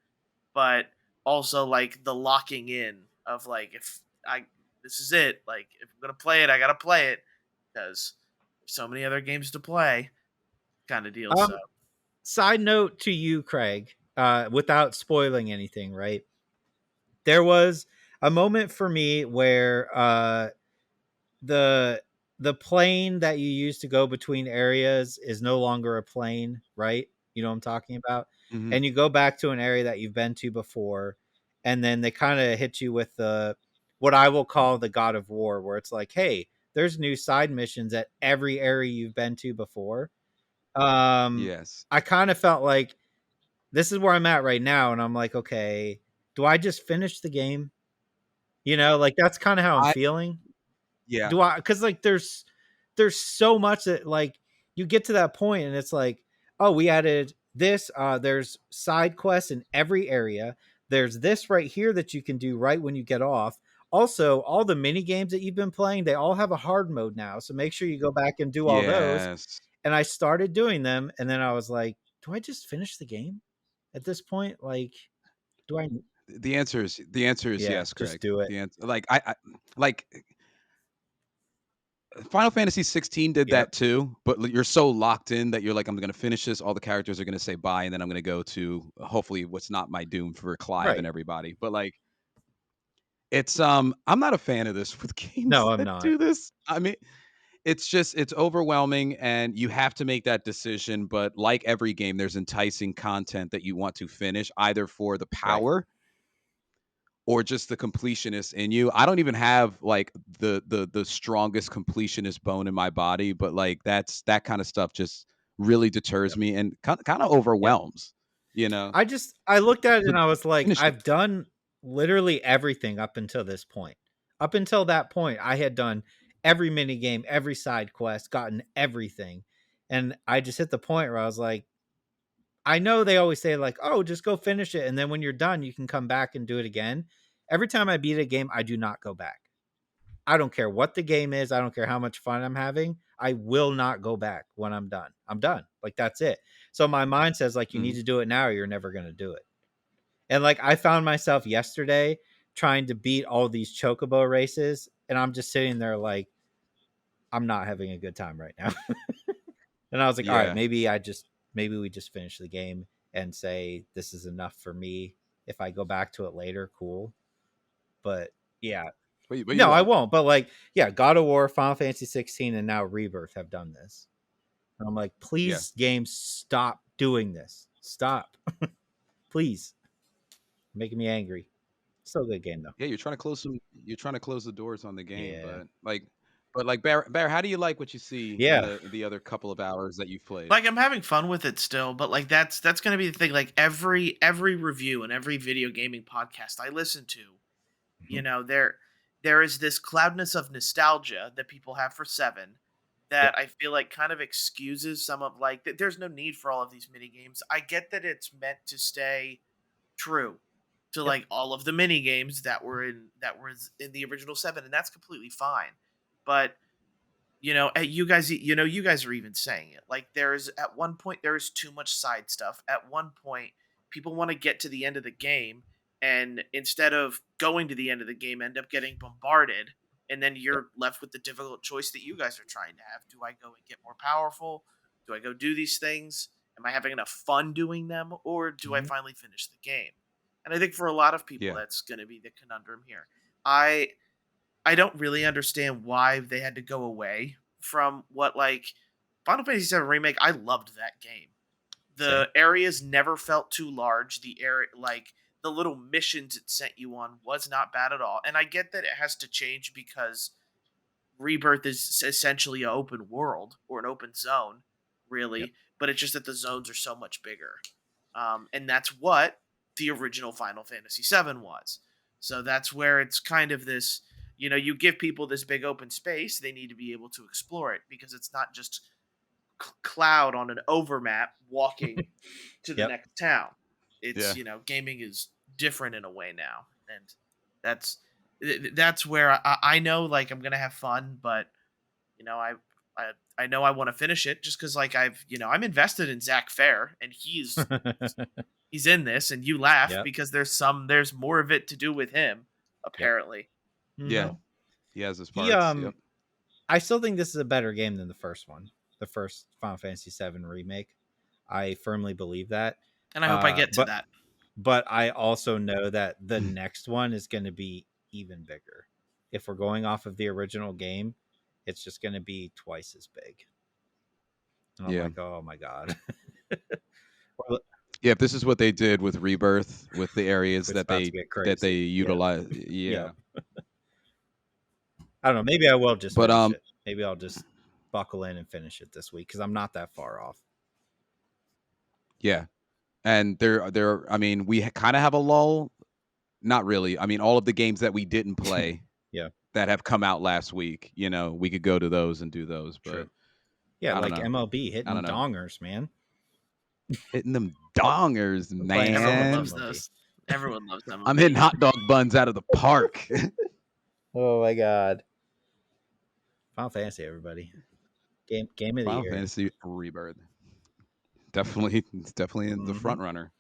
but also like the locking in of like if this is it, like if I'm gonna play it, I gotta play it because there's so many other games to play, kind of deal. So, side note to you, Craig, without spoiling anything, right? There was a moment for me where the plane that you use to go between areas is no longer a plane, right? You know what I'm talking about? Mm-hmm. And you go back to an area that you've been to before, and then they kind of hit you with the what I will call the God of War, where it's like, hey, there's new side missions at every area you've been to before. Yes. I kind of felt like this is where I'm at right now, and I'm like, okay, do I just finish the game? You know, like that's kind of how I'm feeling. Yeah. Do I? Because like there's so much that like you get to that point, and it's like, oh, we added this. There's side quests in every area. There's this right here that you can do right when you get off. Also, all the mini games that you've been playing, they all have a hard mode now. So make sure you go back and do all those. And I started doing them, and then I was like, do I just finish the game at this point? Like, do I? The answer is yes, Craig. Just do it. The answer, like I like Final Fantasy 16 did that too, but you're so locked in that you're like, I'm going to finish this. All the characters are going to say bye, and then I'm going to go to hopefully what's not my doom for Clive and everybody. But like, it's I'm not a fan of this with games. No, I'm that not. do this. I mean, it's overwhelming, and you have to make that decision. But like every game, there's enticing content that you want to finish, either for the power or just the completionist in you. I don't even have like the strongest completionist bone in my body, but like that kind of stuff just really deters me and kind of overwhelms. You know, I looked at it and I was like, I've done literally everything up until this point. Up until that point, I had done every mini game, every side quest, gotten everything, and I just hit the point where I was like, I know they always say like, oh, just go finish it, and then when you're done, you can come back and do it again. Every time I beat a game, I do not go back. I don't care what the game is. I don't care how much fun I'm having. I will not go back when I'm done. I'm done. Like, that's it. So my mind says like, you need to do it now or you're never going to do it. And like, I found myself yesterday trying to beat all these chocobo races. And I'm just sitting there like, I'm not having a good time right now. And I was like, all right, maybe we just finish the game and say, this is enough for me. If I go back to it later, cool. But yeah, but no, I won't. But like, yeah, God of War, Final Fantasy 16, and now Rebirth have done this. And I'm like, please, games, stop doing this. Stop, please. Making me angry. Still a good game though. Yeah, you're trying to close the doors on the game, but like But like Bear, how do you like what you see Yeah. in the other couple of hours that you've played? Like, I'm having fun with it still, but like that's gonna be the thing. Like every review and every video gaming podcast I listen to, you know, there is this cloudness of nostalgia that people have for 7 Yep. that I feel like kind of excuses some of like there's no need for all of these mini games. I get that it's meant to stay true to Yep. like all of the mini games that were in the original 7, and that's completely fine. But you guys are even saying it. Like there's at one point there is too much side stuff. At one point people want to get to the end of the game, and instead of going to the end of the game end up getting bombarded, and then you're left with the difficult choice that you guys are trying to have. Do I go and get more powerful? Do I go do these things? Am I having enough fun doing them, or do I finally finish the game? And I think for a lot of people that's going to be the conundrum here. I don't really understand why they had to go away from what, like, Final Fantasy VII Remake. I loved that game. The areas never felt too large. The area, like the little missions it sent you on, was not bad at all. And I get that it has to change because Rebirth is essentially an open world or an open zone, really. But it's just that the zones are so much bigger, and that's what the original Final Fantasy VII was. So that's where it's kind of this. You give people this big open space, they need to be able to explore it because it's not just Cloud on an overmap walking to the next town. It's, gaming is different in a way now. And that's where I know, like, I'm going to have fun, but, I know I want to finish it just because, like, I'm invested in Zach Fair, and he's in this, and you laugh because there's more of it to do with him, apparently. Yeah, he has his parts. I still think this is a better game than the first one, the first Final Fantasy VII Remake. I firmly believe that, and I hope I get to that. But I also know that the next one is going to be even bigger. If we're going off of the original game, it's just going to be twice as big. And I'm like, oh my god. Yeah, if this is what they did with Rebirth, with the areas that they utilize, I don't know. Maybe I will just finish it. Maybe I'll just buckle in and finish it this week because I'm not that far off. Yeah, and there. I mean, we kind of have a lull. Not really. I mean, all of the games that we didn't play, that have come out last week. We could go to those and do those. But true. Yeah, like MLB hitting dongers, man. Hitting them dongers, man. Everyone loves those. Everyone loves them. I'm hitting hot dog buns out of the park. Oh my god. Final Fantasy, everybody. Game of the year. Final Fantasy Rebirth. Definitely in the front runner.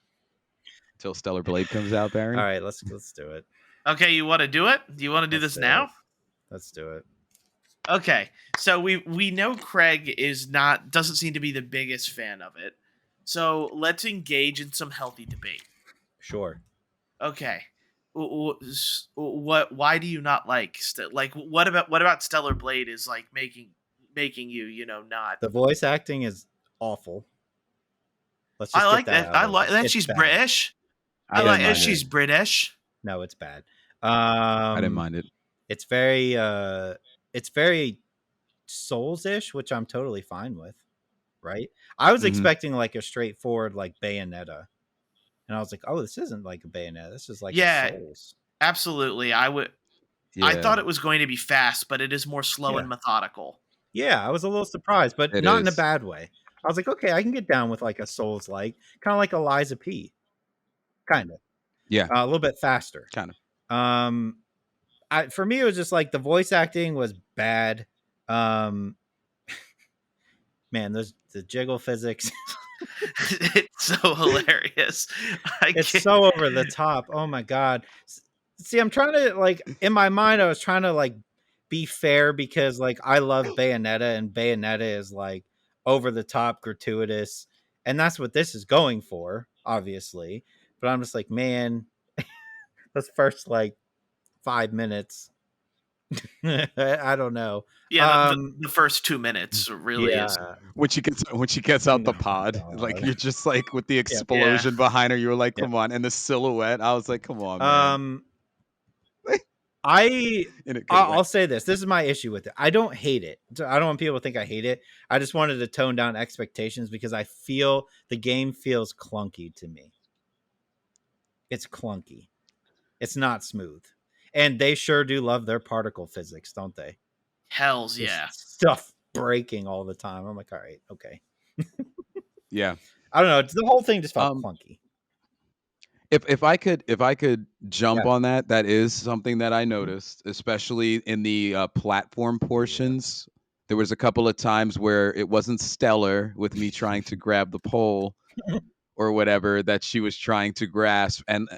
Until Stellar Blade comes out, Barry. All right, let's do it. Okay, you want to do it? Do you want to do this now? Let's do it. Okay, so we know Craig doesn't seem to be the biggest fan of it. So let's engage in some healthy debate. Sure. Okay. Why do you not like what about Stellar Blade is like making you not? The voice acting is awful. Let's just I like that. I like that she's bad. British. I like that she's British. No, it's bad. I didn't mind it. It's very Souls-ish, which I'm totally fine with. Right? I was expecting like a straightforward like Bayonetta. And I was like, oh, this isn't like a Bayonetta. This is like a Souls. Absolutely. I thought it was going to be fast, but it is more slow and methodical. Yeah, I was a little surprised, but not in a bad way. I was like, okay, I can get down with like a Souls-like, kind of like Eliza P. Kind of. Yeah. A little bit faster. Kind of. For me, it was just like the voice acting was bad. Man, the jiggle physics. It's so hilarious. It's so over the top. Oh my god. See, I'm trying to like in my mind I was trying to like be fair because like I love Bayonetta and Bayonetta is like over the top gratuitous and that's what this is going for, obviously. But I'm just like, man, those first like 5 minutes I don't know. Yeah, the first 2 minutes really is when she gets out the pod. God. Like you're just like with the explosion behind her. You were like, come on, and the silhouette. I was like, come on, man. I'll say this. This is my issue with it. I don't hate it. I don't want people to think I hate it. I just wanted to tone down expectations because I feel the game feels clunky to me. It's clunky. It's not smooth. And they sure do love their particle physics, don't they? Hells yeah. Stuff breaking all the time. I'm like, all right, okay. Yeah. I don't know. The whole thing just felt clunky. If I could jump on that, that is something that I noticed, especially in the platform portions. There was a couple of times where it wasn't stellar with me trying to grab the pole or whatever that she was trying to grasp, and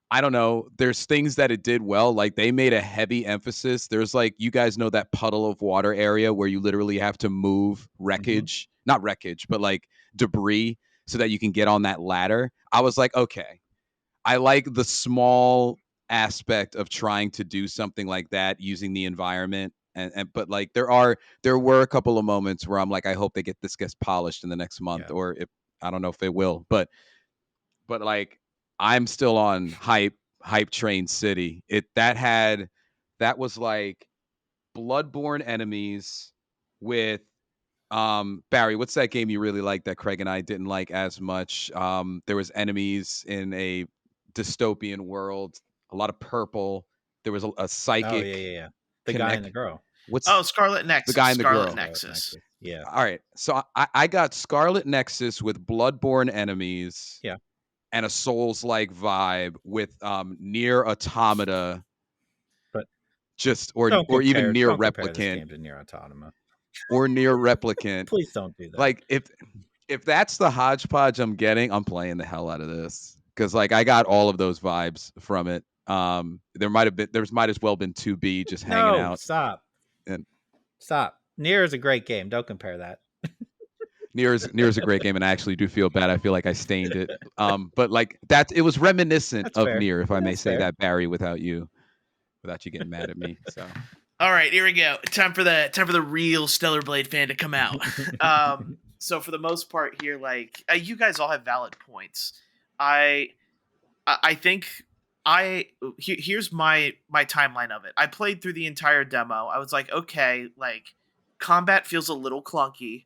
I don't know. There's things that it did well. Like they made a heavy emphasis. There's like, you guys know that puddle of water area where you literally have to move wreckage, not wreckage, but like debris so that you can get on that ladder. I was like, okay, I like the small aspect of trying to do something like that using the environment. And but like there were a couple of moments where I'm like, I hope this gets polished in the next month, or if I don't know if it will, but like I'm still on hype train city. That was like bloodborne enemies with Barry, what's that game you really liked that Craig and I didn't like as much? There was enemies in a dystopian world, a lot of purple. There was a psychic. Oh yeah. The guy and the girl. Scarlet Nexus. The guy and the Scarlet girl. Nexus. Yeah. All right. So I got Scarlet Nexus with bloodborne enemies. Yeah. And a Souls-like vibe with Near Automata, but just or even Near Replicant. This game to Near Automata. Or Near Replicant. Please don't do that. Like if that's the hodgepodge I'm getting, I'm playing the hell out of this because like I got all of those vibes from it. There might as well been 2B just hanging out. Stop. Nier is a great game. Don't compare that. Nier is a great game, and I actually do feel bad. I feel like I stained it. But like it was reminiscent That's of fair. Nier, if I may say that, Barry, without you getting mad at me. So. All right, here we go. Time for the real Stellar Blade fan to come out. So for the most part here, like you guys all have valid points. I think here's my timeline of it. I played through the entire demo. I was like, okay, like combat feels a little clunky.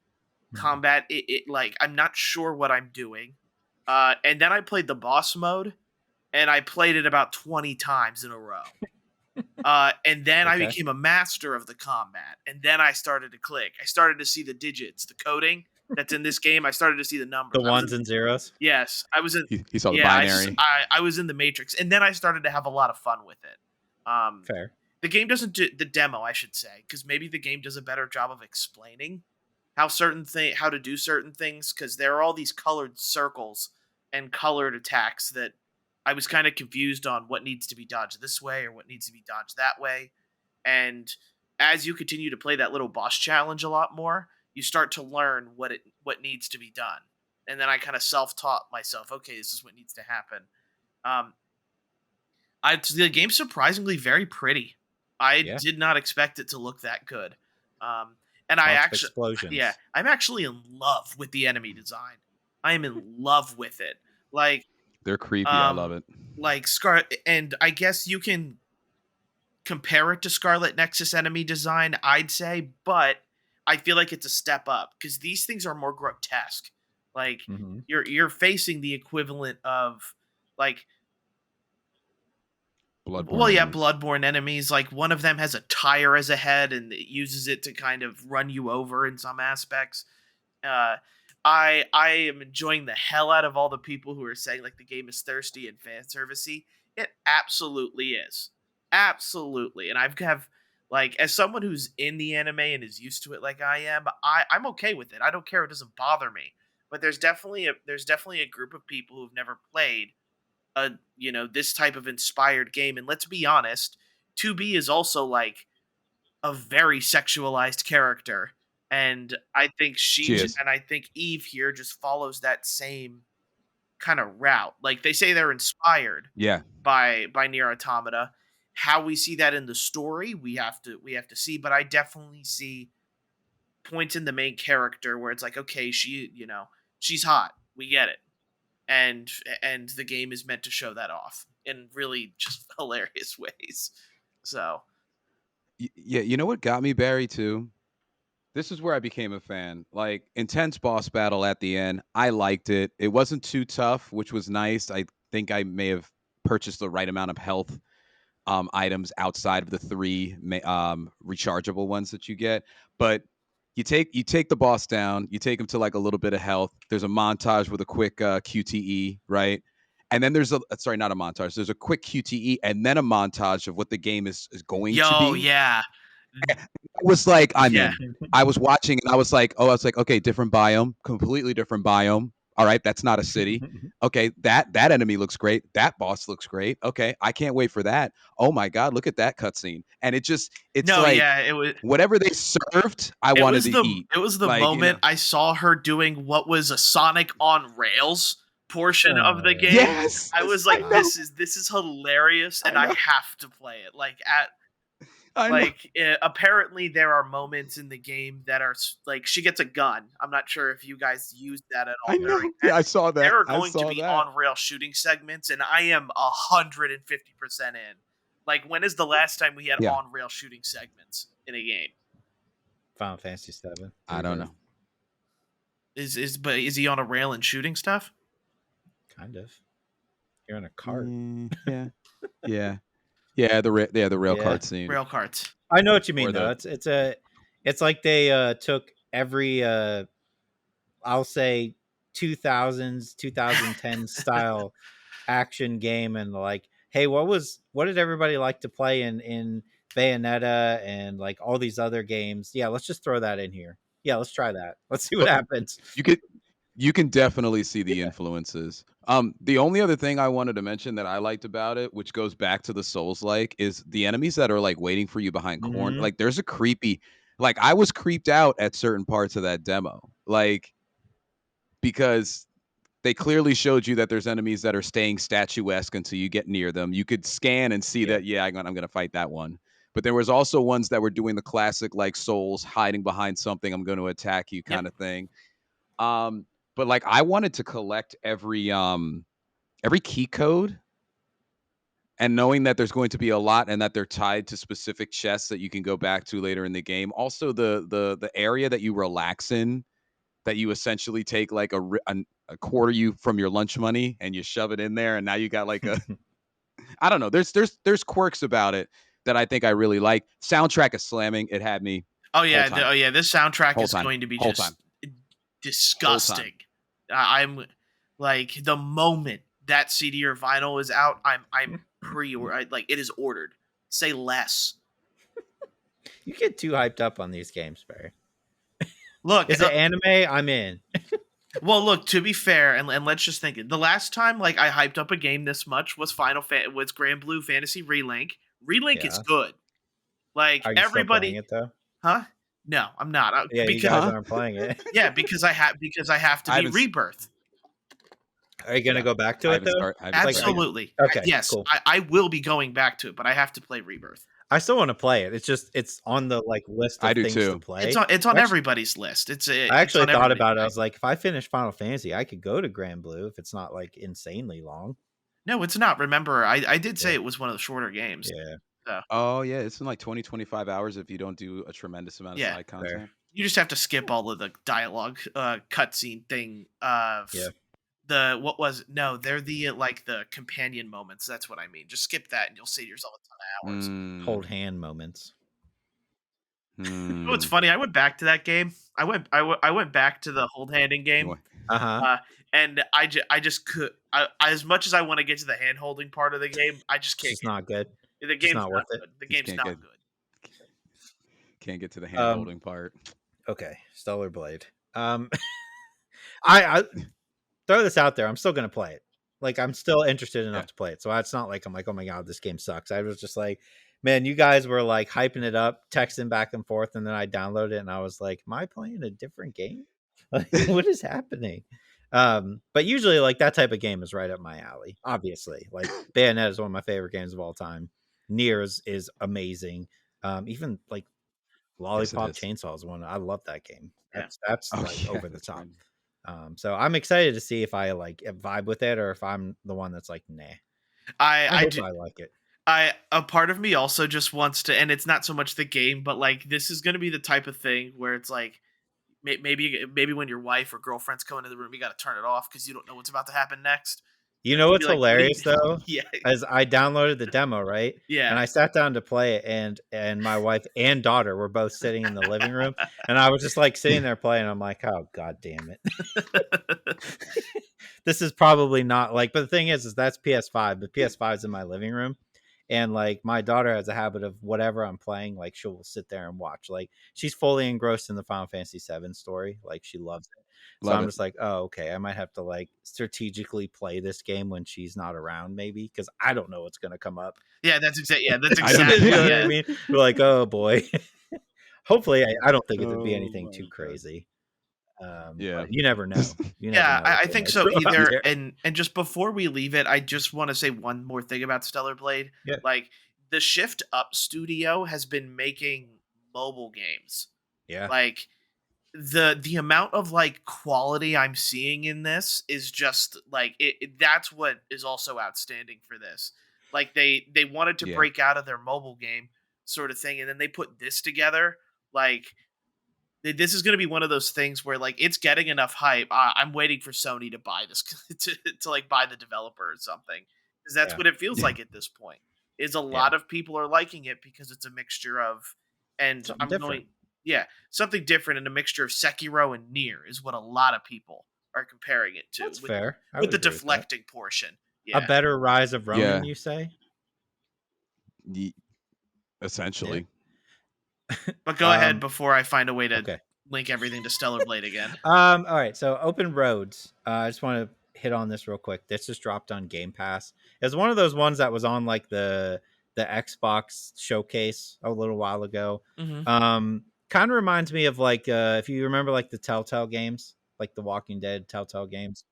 Combat, it like I'm not sure what I'm doing. And then I played the boss mode, and I played it about 20 times in a row. And then I became a master of the combat, and then I started to click. I started to see the digits, the coding that's in this game. I started to see the numbers, the ones and zeros. Yes, I was in. He saw the binary. I was in the Matrix, and then I started to have a lot of fun with it. Fair. The game doesn't do the demo, I should say, because maybe the game does a better job of explaining how to do certain things, because there are all these colored circles and colored attacks that I was kind of confused on what needs to be dodged this way or what needs to be dodged that way. And as you continue to play that little boss challenge a lot more, you start to learn what needs to be done. And then I kind of self-taught myself, okay, this is what needs to happen. The game's surprisingly very pretty. I did not expect it to look that good. And I'm actually in love with the enemy design. I am in love with it. Like, they're creepy. I love it. Like and I guess you can compare it to Scarlet Nexus enemy design, I'd say, but I feel like it's a step up because these things are more grotesque. Like you're facing the equivalent of like bloodborne enemies. Like one of them has a tire as a head and it uses it to kind of run you over in some aspects. I am enjoying the hell out of all the people who are saying like the game is thirsty and fan servicey. It absolutely is. Absolutely. And have like, as someone who's in the anime and is used to it like I am, I'm okay with it. I don't care. It doesn't bother me. But there's definitely a group of people who've never played this type of inspired game. And let's be honest, 2B is also like a very sexualized character. And I think I think Eve here just follows that same kind of route. Like they say they're inspired by Nier Automata. How we see that in the story, we have to see, but I definitely see points in the main character where it's like, okay, she's hot. We get it. And the game is meant to show that off in really just hilarious ways. So Yeah, you know what got me, Barry, too? This is where I became a fan. Like, intense boss battle at the end. I liked it. It wasn't too tough, which was nice. I think I may have purchased the right amount of health items outside of the three rechargeable ones that you get. But you take the boss down. You take him to like a little bit of health. There's a montage with a quick QTE, right? And then there's not a montage. There's a quick QTE and then a montage of what the game is going to yo, be. yeah. I was like, I'm Yeah. in. I was watching and I was like, okay, different biome, completely different biome. All right, that's not a city. Okay, that enemy looks great. That boss looks great. Okay, I can't wait for that. Oh my god, look at that cutscene. And it's No, like yeah, it was whatever they served, I wanted to eat. it was the Like, moment I saw her doing what was a Sonic on rails portion of the game. Yes, I was like, this is hilarious, and I have to play it. Apparently there are moments in the game that are like she gets a gun. I'm not sure if you guys used that at all. I know. Yeah, I saw that. There are going to be on rail shooting segments, and I am 150% in. Like, when is the last time we had on rail shooting segments in a game? Final Fantasy 7. I don't know. Is he on a rail and shooting stuff? Kind of. You're in a cart. Yeah, the rail cart scene. Rail carts. I know what you mean, though. It's like they took every I'll say 2000s, 2010 style action game and like, hey, what did everybody like to play in Bayonetta and like all these other games? Yeah, let's just throw that in here. Yeah, let's try that. Let's see what happens. You can definitely see the influences. The only other thing I wanted to mention that I liked about it, which goes back to the Souls-like, is the enemies that are like waiting for you behind corn. Like, there's a creepy, like, I was creeped out at certain parts of that demo, like, because they clearly showed you that there's enemies that are staying statuesque until you get near them. You could scan and see that, I'm going to fight that one. But there was also ones that were doing the classic, like, Souls, hiding behind something, I'm going to attack you kind of thing. But like, I wanted to collect every key code, and knowing that there's going to be a lot and that they're tied to specific chests that you can go back to later in the game. Also, the area that you relax in, that you essentially take like a quarter you from your lunch money and you shove it in there, and now you got like a I don't know. There's quirks about it that I think I really like. Soundtrack is slamming. It had me. Oh yeah, this soundtrack is going to be just disgusting. I'm like, the moment that CD or vinyl is out, I'm like, it is ordered. Say less. You get too hyped up on these games, Barry. Look, is it anime? I'm in. Well, look, to be fair, and let's just think it. The last time like I hyped up a game this much was was Grand Blue Fantasy Relink. Relink is good. Like, are you everybody, still playing it though? Huh? No, I'm not. Yeah, because you guys aren't playing it. Yeah, because I have to be Rebirth. Are you gonna go back to it though? Absolutely. Okay. Yes, cool. I will be going back to it, but I have to play Rebirth. I still want to play it. It's on the like list of things to play. It's on everybody's list. I actually thought about it. I was like, if I finish Final Fantasy, I could go to Grand Blue if it's not like insanely long. No, it's not. Remember, I did say it was one of the shorter games. Yeah. So. Oh yeah, it's in like 20-25 hours if you don't do a tremendous amount of side content. Fair. You just have to skip all of the dialogue cutscene thing. They're the like the companion moments. That's what I mean. Just skip that and you'll save yourself a ton of hours. Hold hand moments. Oh, it's funny. I went back to that game. I went back to the hold handing game. And I just could, as much as I want to get to the hand holding part of the game, I just can't. It's not good. The game's not worth it. The game's not good. Can't get to the hand holding part. Okay, Stellar Blade. I throw this out there. I'm still gonna play it. Like, I'm still interested enough to play it. So it's not like I'm like, oh my god, this game sucks. I was just like, man, you guys were like hyping it up, texting back and forth, and then I downloaded it and I was like, am I playing a different game? Like, what is happening? But usually like that type of game is right up my alley. Obviously, like Bayonetta is one of my favorite games of all time. Nier is amazing. Even like Lollipop Chainsaw is one. I love that game. That's like over the top. So I'm excited to see if I like vibe with it or if I'm the one that's like, nah. I hope I like it. A part of me also just wants to, and it's not so much the game, but like this is going to be the type of thing where it's like maybe when your wife or girlfriend's coming to the room, you got to turn it off because you don't know what's about to happen next. You know Be what's like, what are you? hilarious though? Yeah, As I downloaded the demo, right? And yeah. I sat down to play it, and my wife and daughter were both sitting in the living room, and I was just like sitting there playing. I'm like, oh god damn it. This is probably not like, but the thing is that's PS5, but PS5 is in my living room. And like my daughter has a habit of whatever I'm playing, like she'll sit there and watch. Like she's fully engrossed in the Final Fantasy VII story. Like she loves it. So Love I'm it. just like, oh, okay. I might have to like strategically play this game when she's not around, maybe, because I don't know what's gonna come up. Yeah, that's exactly. Yeah, that's I don't exactly. You know what yeah. I Yeah. mean? We're like, oh boy. Hopefully, I don't think it'd be Oh anything too my god. crazy. Yeah. But you never know. You never Yeah, know I what they think might so throw out either. there. And just before we leave it, I just want to say one more thing about Stellar Blade. Yeah. Like the Shift Up studio has been making mobile games. Yeah. Like the amount of like quality I'm seeing in this is just like that's what is also outstanding for this. Like they wanted to Yeah. break out of their mobile game sort of thing, and then they put this together. Like this is going to be one of those things where like it's getting enough hype. I'm waiting for Sony to buy this to like buy the developer or something, because that's Yeah. what it feels Yeah. like at this point. Is a Yeah. lot of people are liking it because it's a mixture of, and Something I'm different. going, yeah, something different, and a mixture of Sekiro and Nier is what a lot of people are comparing it to. That's with fair. I with would the agree with that. deflecting portion. A Yeah, better Rise of Ronin, Yeah. you say? Essentially. but go ahead before I find a way to Okay. link everything to Stellar Blade again. All right. So Open Roads. I just want to hit on this real quick. This just dropped on Game Pass. It's one of those ones that was on like the Xbox showcase a little while ago. Mm-hmm. Kind of reminds me of like if you remember like the Telltale games, like the Walking Dead Telltale games.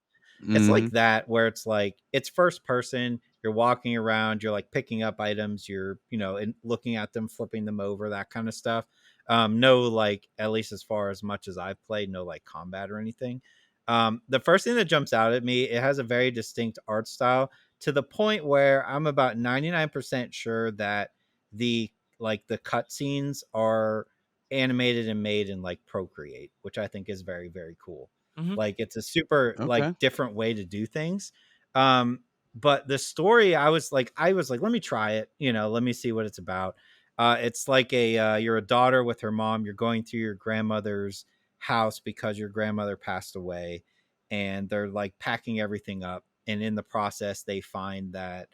It's like Mm-hmm. that, where it's like it's first person, you're walking around, you're like picking up items, you're and looking at them, flipping them over, that kind of stuff. No, like at least as far as much as I've played, no like combat or anything. The first thing that jumps out at me, it has a very distinct art style, to the point where I'm about 99% sure that the the cutscenes are animated and made in like Procreate, which I think is very, very cool. Mm-hmm. Like it's a super Okay. different way to do things. But the story, I was like, let me try it. Let me see what it's about. It's like you're a daughter with her mom. You're going through your grandmother's house because your grandmother passed away, and they're like packing everything up. And in the process, they find that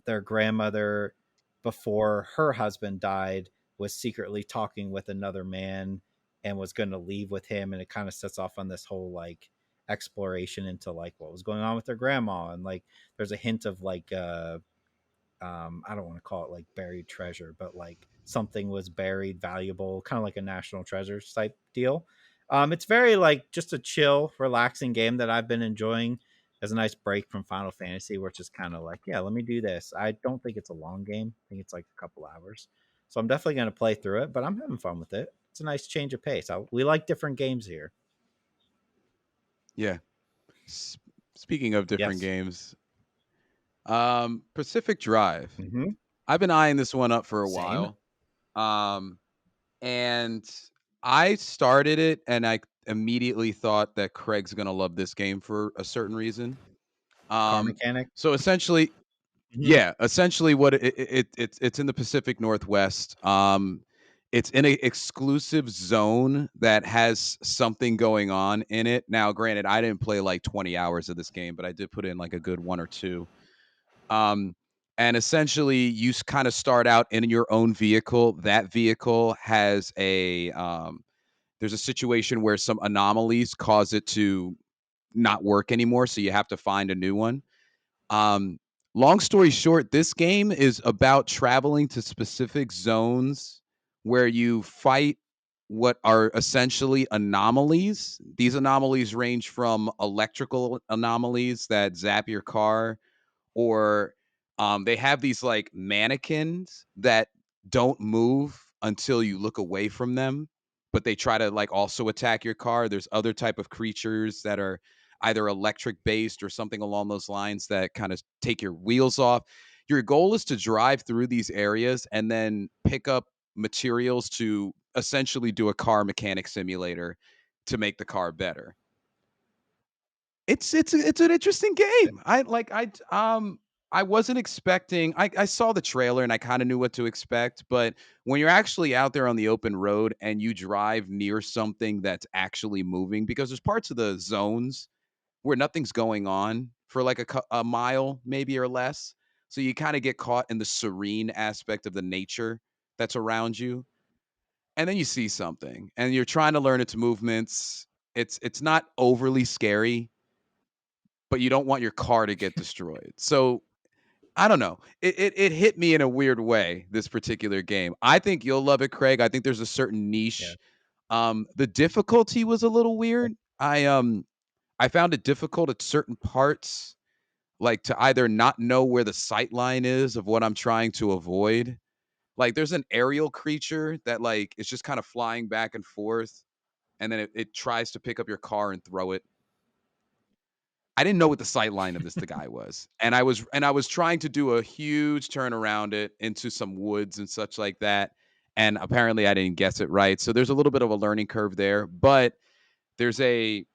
their grandmother, before her husband died, was secretly talking with another man and was going to leave with him, and it kind of sets off on this whole like exploration into like what was going on with their grandma, and like there's a hint of like I don't want to call it like buried treasure, but like something was buried valuable, kind of like a national treasure type deal. It's very like just a chill, relaxing game that I've been enjoying as a nice break from Final Fantasy, where it's just kind of like, yeah, let me do this. I don't think it's a long game. I think it's like a couple hours. So I'm definitely going to play through it, but I'm having fun with it. It's a nice change of pace. We like different games here. Yeah. Speaking of different Yes. games, Pacific Drive. Mm-hmm. I've been eyeing this one up for a Same. while. And I started it and I immediately thought that Craig's gonna love this game for a certain reason. Car mechanic. So essentially, Mm-hmm. yeah, essentially what it's in the Pacific Northwest. It's in an exclusive zone that has something going on in it. Now, granted, I didn't play like 20 hours of this game, but I did put in like a good one or two. Um, and essentially, you kind of start out in your own vehicle. That vehicle has there's a situation where some anomalies cause it to not work anymore, so you have to find a new one. Um, Long story short, this game is about traveling to specific zones where you fight what are essentially anomalies. These anomalies range from electrical anomalies that zap your car, or they have these like mannequins that don't move until you look away from them, but they try to like also attack your car. There's other type of creatures that are either electric based or something along those lines that kind of take your wheels off. your goal is to drive through these areas and then pick up materials to essentially do a car mechanic simulator to make the car better. It's an interesting game. I wasn't expecting. I saw the trailer and I kind of knew what to expect, but when you're actually out there on the open road and you drive near something that's actually moving, because there's parts of the zones where nothing's going on for like a mile maybe or less, so you kind of get caught in the serene aspect of the nature that's around you, and then you see something and you're trying to learn its movements. It's not overly scary, but you don't want your car to get destroyed. So I don't know. It hit me in a weird way, this particular game. I think you'll love it, Craig. I think there's a certain Yeah. niche. The difficulty was a little weird. I found it difficult at certain parts, like to either not know where the sight line is of what I'm trying to avoid. Like there's an aerial creature that like is just kind of flying back and forth, and then it tries to pick up your car and throw it. I didn't know what the sight line of the guy was. And I was trying to do a huge turn around it into some woods and such like that. And apparently I didn't guess it right. So there's a little bit of a learning curve there, but there's a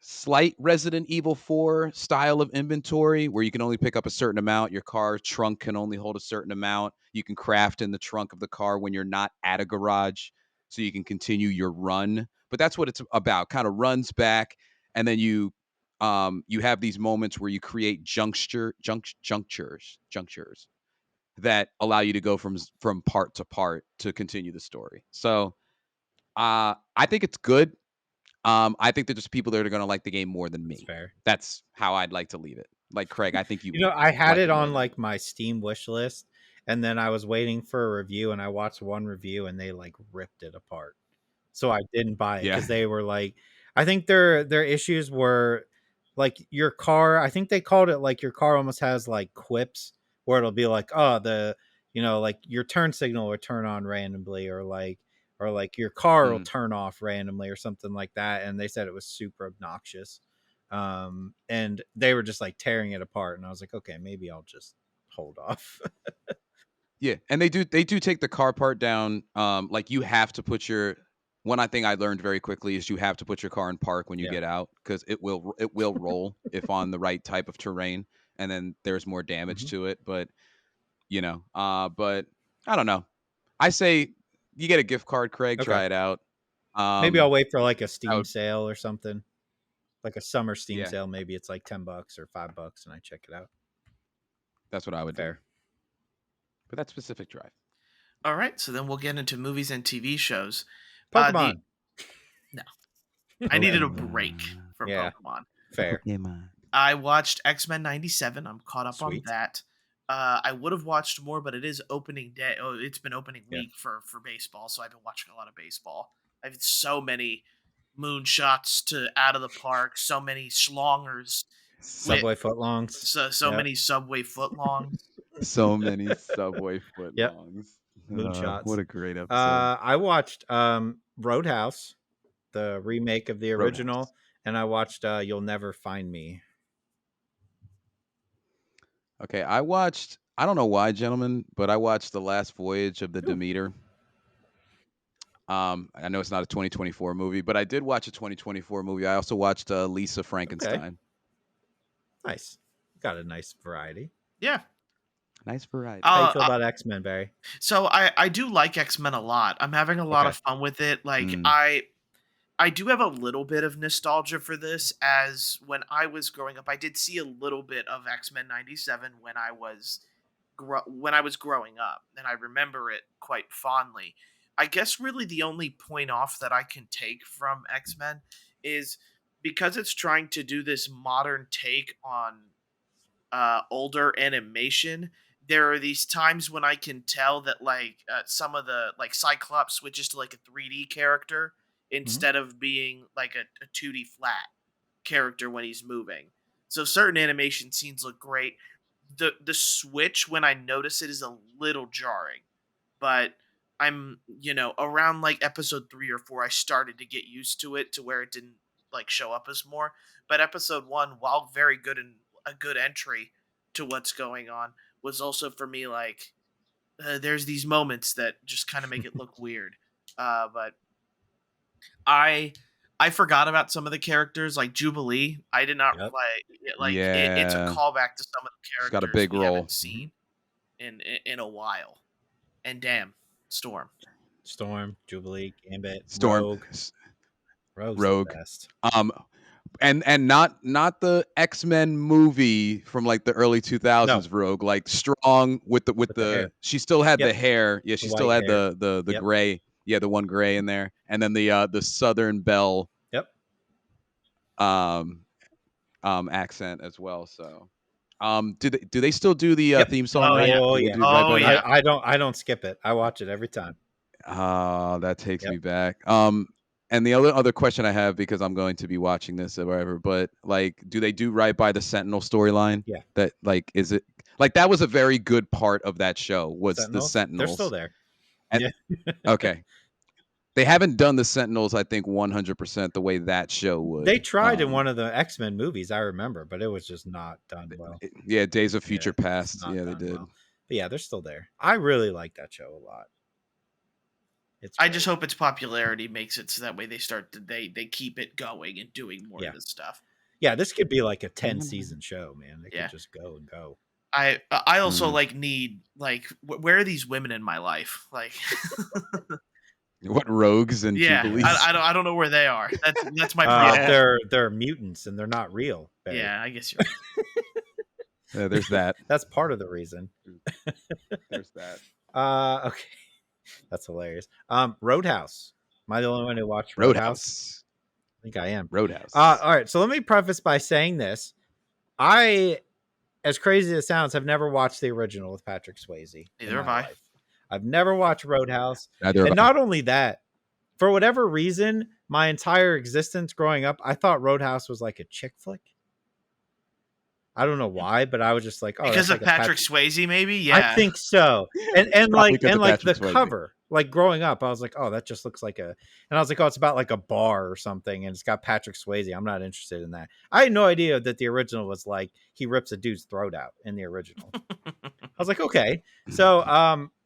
slight Resident Evil 4 style of inventory where you can only pick up a certain amount. Your car trunk can only hold a certain amount. You can craft in the trunk of the car when you're not at a garage so you can continue your run. But that's what it's about. Kind of runs back, and then you have these moments where you create junctures that allow you to go from part to part to continue the story. So I think it's good. I think there's just people that are going to like the game more than That's me. fair. That's how I'd like to leave it. Like Craig, I think you You know, would I had like it it more on than me. like my Steam wish list, and then I was waiting for a review, and I watched one review, and they like ripped it apart. So I didn't buy it Yeah. because they were like, I think their issues were like your car. I think they called it like your car almost has like quips where it'll be like, oh, like your turn signal will turn on randomly, or like your car will Mm. turn off randomly or something like that. And they said it was super obnoxious. And they were just like tearing it apart, and I was like, okay, maybe I'll just hold off. Yeah, and they do take the car part down. Like you have to put your one thing I learned very quickly is you have to put your car in park when you Yeah. get out because it will roll if on the right type of terrain, and then there's more damage Mhm. to it. But but I don't know. I say you get a gift card, Craig. Okay. Try it out. Maybe I'll Um, wait for like a I Steam would- sale or something. Like a summer Steam yeah, sale. Maybe it's like $10 or $5 and I check it out. that's what I would do Fair. for that specific drive. All right, so then we'll get into movies and TV shows. The Pokemon. No, I needed a break Pokemon. from Yeah. Pokemon. Fair. Pokemon. I watched X-Men 97. I'm caught up on Sweet. that. I would have watched more, but it is opening day. Oh, it's been opening Yeah. week for baseball, so I've been watching a lot of baseball. I've had so many moonshots to out of the park, so many schlongers, with Subway footlongs. so Yep. many Subway footlongs. So many Subway Yep. footlongs. Moonshots. What a great episode. I watched Roadhouse, the remake of the Roadhouse. original, and I watched You'll Never Find Me. Okay, I don't know why, gentlemen, but I watched The Last Voyage of the Ooh. Demeter. I know it's not a 2024 movie, but I did watch a 2024 movie. I also watched Lisa Okay. Frankenstein. Nice. Got a nice variety. Yeah. Nice variety. How you Uh, feel uh, about X-Men, Barry? so I do like X-Men a lot. I'm having a lot Okay. of fun with it. Like Mm. I do have a little bit of nostalgia for this, as when I was growing up, I did see a little bit of X-Men 97 when I was growing up, and I remember it quite fondly. I guess really the only point off that I can take from X-Men is because it's trying to do this modern take on older animation. There are these times when I can tell that some of the like Cyclops switches to like a 3D character Mhm. instead of being like a 2D flat character when he's moving. So certain animation scenes look great. The switch when I notice it is a little jarring, but I'm around like episode 3 or 4 I started to get used to it to where it didn't like show up as more. But episode 1, while very good and a good entry to what's going on, was also for me like there's these moments that just kind of make it look weird. But I forgot about some of the characters like Jubilee. I did not like it, it's a Yeah. callback to some of the She's got a characters big we role. haven't seen in a while. And damn, Storm, Jubilee, Gambit, Storm, Rogue's Rogue. the best. And not the X-Men movie from like the early 2000s Rogue, like strong with the hair. She still had the hair. Yeah, she still had hair. the gray. Yeah, the one gray in there. And then the Southern Belle accent as well. So do they still do the theme song? Oh, right? yeah. I don't skip it. I watch it every time. That takes me back. And the other question I have, because I'm going to be watching this or whatever, but like, do they do right by the Sentinel storyline? Yeah. That like, is it like that was a very good part of that show was the Sentinels. They're still there. And, okay. They haven't done the Sentinels, I think, 100% the way that show would. They tried in one of the X-Men movies, I remember, but it was just not done well. Yeah, Days of Future Past. Yeah, they did. Well. But yeah, they're still there. I really like that show a lot. I just hope its popularity makes it so that way they keep it going and doing more of this stuff. Yeah, this could be like a 10-season show, man. They could just go and go. I also like need like where are these women in my life? Like what rogues and Jubilees? I don't know where they are. That's my problem. They're mutants and they're not real. Barry. Yeah, I guess you're right. Yeah, there's that. That's part of the reason. There's that. Okay. That's hilarious. Roadhouse. Am I the only one who watched Roadhouse? I think I am. Roadhouse. All right. So let me preface by saying this. I, as crazy as it sounds, have never watched the original with Patrick Swayze. Neither have I. I've never watched Roadhouse. And not only that, for whatever reason, my entire existence growing up, I thought Roadhouse was like a chick flick. I don't know why, but I was just like, oh, because of like Patrick Swayze, maybe. Yeah, I think so. And like the cover, like growing up, I was like, oh, that just looks like and I was like, oh, it's about like a bar or something, and it's got Patrick Swayze. I'm not interested in that. I had no idea that the original was like he rips a dude's throat out in the original. I was like, okay, so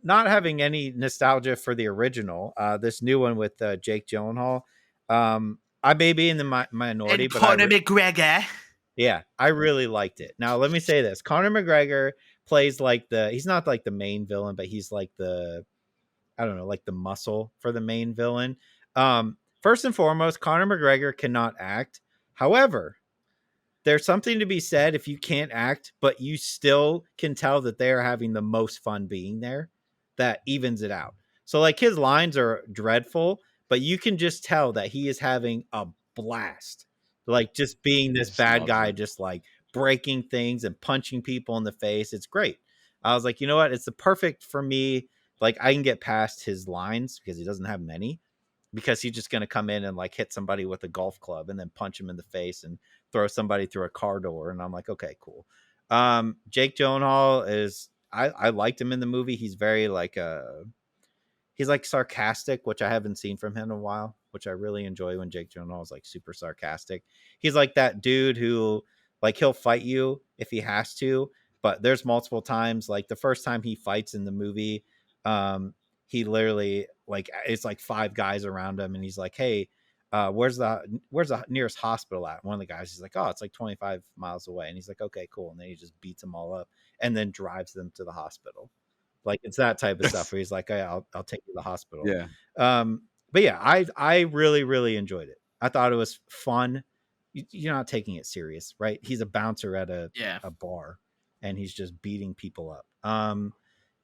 not having any nostalgia for the original, this new one with Jake Gyllenhaal, I may be in the minority, and Conor McGregor. Yeah, I really liked it. Now, let me say this. Conor McGregor plays like he's not like the main villain, but he's like I don't know, like the muscle for the main villain. First and foremost, Conor McGregor cannot act. However, there's something to be said if you can't act, but you still can tell that they are having the most fun being there. That evens it out. So like his lines are dreadful, but you can just tell that he is having a blast. Like just being this bad guy, just like breaking things and punching people in the face. It's great. I was like, you know what? It's the perfect for me. Like I can get past his lines because he doesn't have many, because he's just going to come in and like hit somebody with a golf club and then punch him in the face and throw somebody through a car door. And I'm like, okay, cool. Jake Gyllenhaal is, I liked him in the movie. He's very like, he's like sarcastic, which I haven't seen from him in a while, which I really enjoy when Jake Gyllenhaal is like super sarcastic. He's like that dude who like he'll fight you if he has to, but there's multiple times, like the first time he fights in the movie, he literally like it's like 5 guys around him and he's like, hey, where's the nearest hospital at? One of the guys, he's like, oh, it's like 25 miles away. And he's like, okay, cool. And then he just beats them all up and then drives them to the hospital. Like it's that type of stuff where he's like, hey, I'll take you to the hospital. Yeah. But yeah, I really, really enjoyed it. I thought it was fun. You're not taking it serious, right? He's a bouncer at a bar and he's just beating people up.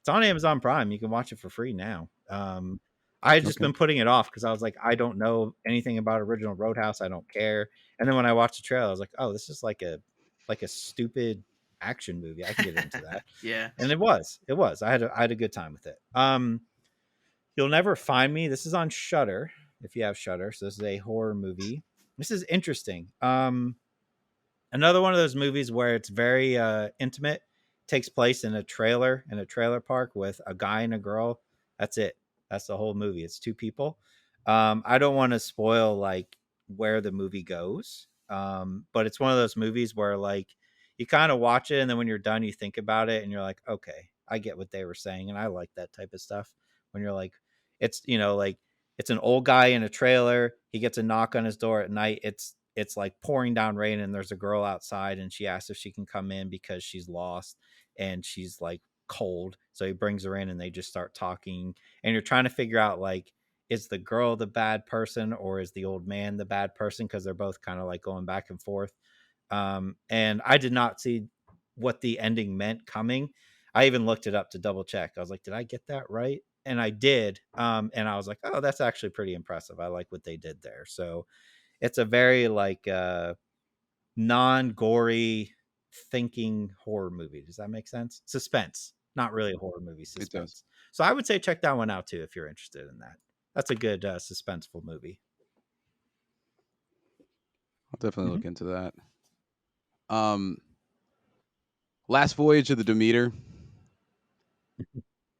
It's on Amazon Prime. You can watch it for free now. I had just been putting it off because I was like, I don't know anything about original Roadhouse. I don't care. And then when I watched the trailer, I was like, oh, this is like a stupid action movie. I can get into that. Yeah. And it was. I had a good time with it. You'll Never Find Me. This is on Shudder, if you have Shudder. So this is a horror movie. This is interesting. Another one of those movies where it's very intimate. Takes place in a trailer park with a guy and a girl. That's it. That's the whole movie. It's 2 people. I don't want to spoil like where the movie goes. But it's one of those movies where like you kind of watch it, and then when you're done, you think about it, and you're like, okay, I get what they were saying, and I like that type of stuff. When you're like, it's like it's an old guy in a trailer. He gets a knock on his door at night. It's like pouring down rain, and there's a girl outside, and she asks if she can come in because she's lost, and she's like cold. So he brings her in, and they just start talking, and you're trying to figure out like, is the girl the bad person or is the old man the bad person? Because they're both kind of like going back and forth. And I did not see what the ending meant coming. I even looked it up to double check. I was like, did I get that right? And I did. And I was like, oh, that's actually pretty impressive. I like what they did there. So it's a very like non-gory thinking horror movie. Does that make sense? Suspense, not really a horror movie, suspense. So I would say check that one out too if you're interested in that. That's a good suspenseful movie. I'll definitely look into that. Last Voyage of the Demeter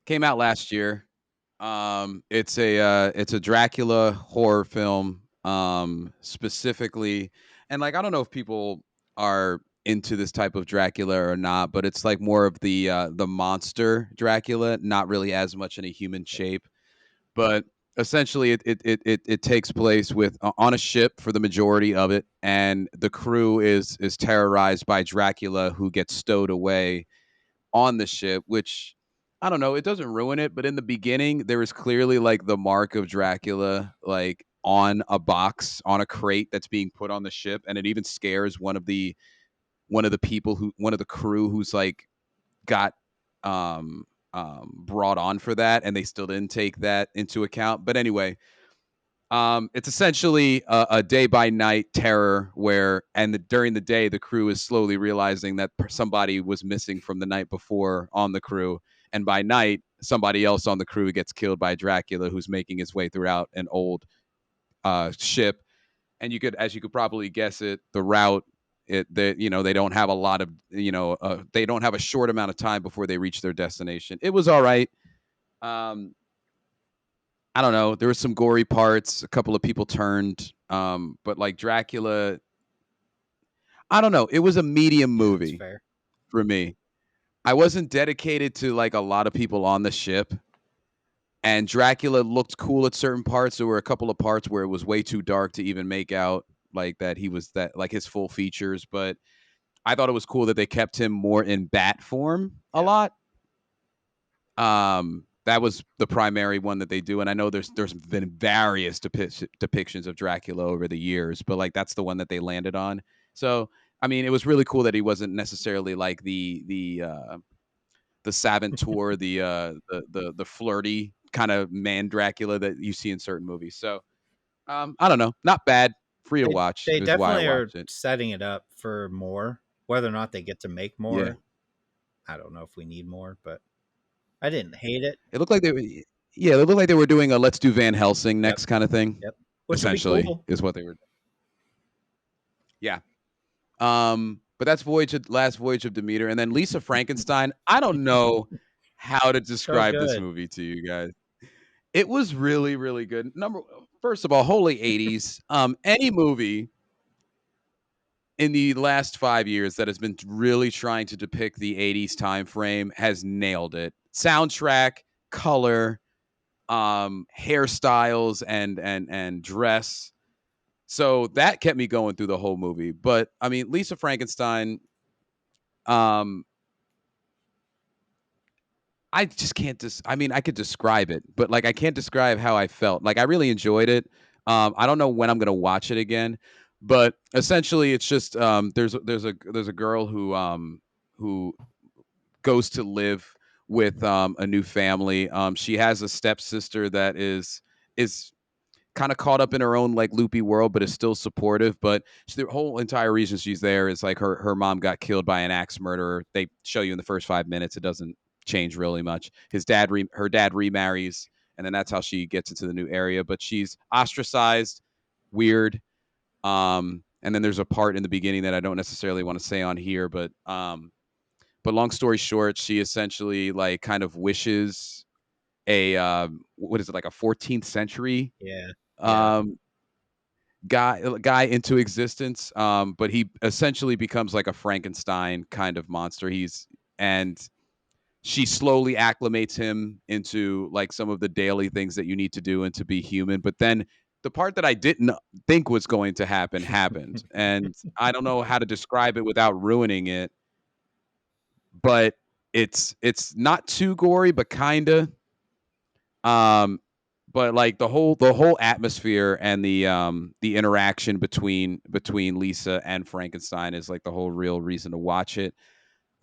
came out last year. It's a Dracula horror film, specifically, and like I don't know if people are into this type of Dracula or not, but it's like more of the monster Dracula, not really as much in a human shape, but essentially it takes place with on a ship for the majority of it, and the crew is terrorized by Dracula, who gets stowed away on the ship, which I don't know, it doesn't ruin it, but in the beginning there is clearly like the mark of Dracula like on a box, on a crate that's being put on the ship, and it even scares one of the people who one of the crew who's like got um brought on for that, and they still didn't take that into account. But anyway, it's essentially a day by night terror where, during the day, the crew is slowly realizing that somebody was missing from the night before on the crew, and by night, somebody else on the crew gets killed by Dracula, who's making his way throughout an old ship. And as you could probably guess it, the route. They don't have a lot of they don't have a short amount of time before they reach their destination. It was all right. Um, I don't know. There were some gory parts. A couple of people turned. But like Dracula, I don't know. It was a medium movie fair for me. I wasn't dedicated to like a lot of people on the ship. And Dracula looked cool at certain parts. There were a couple of parts where it was way too dark to even make out like that he was that like his full features. But I thought it was cool that they kept him more in bat form a lot. That was the primary one that they do, and I know there's been various depictions of Dracula over the years, but like that's the one that they landed on. So I mean, it was really cool that he wasn't necessarily like the Saventor, the flirty kind of man Dracula that you see in certain movies. So I don't know, not bad, free to watch They is why I definitely are watched it. setting it up for more. Whether or not they get to make more, Yeah, I don't know if we need more, but I didn't hate it. it looked like yeah, it looked like they were doing a Let's Do Van Helsing Yep. next kind of thing. Yep. Which would be Essentially, cool. is what they were. Yeah. But that's Last Voyage of Demeter, and then Lisa Frankenstein. I don't know how to So describe this good. movie to you guys. It was really, really good. First of all, holy 80s. Any movie in the last 5 years that has been really trying to depict the 80s time frame has nailed it. Soundtrack, color, hairstyles, and dress. So that kept me going through the whole movie. But I mean, Lisa Frankenstein, um, I just can't I mean, I could describe it, but like I can't describe how I felt. Like I really enjoyed it. I don't know when I'm gonna watch it again, but essentially it's just there's a girl who goes to live with a new family. She has a stepsister that is kind of caught up in her own like loopy world, but is still supportive. But the whole entire reason she's there is like her mom got killed by an axe murderer. They show you in the first 5 minutes. It doesn't change really much. Her dad remarries, and then that's how she gets into the new area. But she's ostracized, weird. And then there's a part in the beginning that I don't necessarily want to say on here, but long story short, she essentially like kind of wishes what is it, like a 14th century Yeah. Yeah. um guy into existence. But he essentially becomes like a Frankenstein kind of monster. And she slowly acclimates him into like some of the daily things that you need to do and to be human. But then the part that I didn't think was going to happen happened. And I don't know how to describe it without ruining it. But it's not too gory, but kinda. But like the whole atmosphere and the interaction between Lisa and Frankenstein is like the whole real reason to watch it.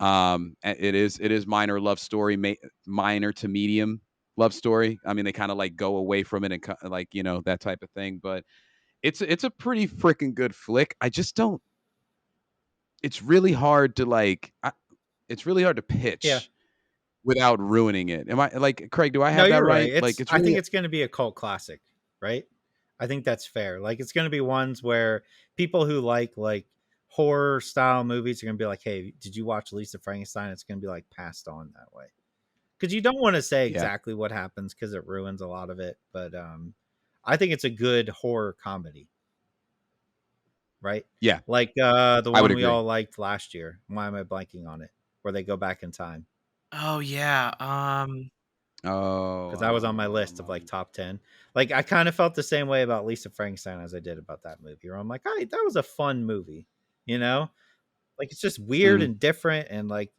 It is minor love story, minor to medium love story. I mean, they kind of like go away from it and like, you know, that type of thing. But it's a pretty freaking good flick. I just don't. It's really hard to it's really hard to pitch without ruining it. Am I like Craig? Do I have No, that you're right? right. Like I think it's going to be a cult classic, right? I think that's fair. Like it's going to be ones where people who like horror style movies are going to be like, "Hey, did you watch Lisa Frankenstein?" It's going to be like passed on that way. Because you don't want to say exactly what happens because it ruins a lot of it. But I think it's a good horror comedy, right? Yeah, like the one we agree. all liked last year. Why am I blanking on it? Where they go back in time. Oh yeah. Because that was on my list of like top 10. Like I kind of felt the same way about Lisa Frankenstein as I did about that movie. Where I'm like, hey, that was a fun movie, you know? Like it's just weird and different, and like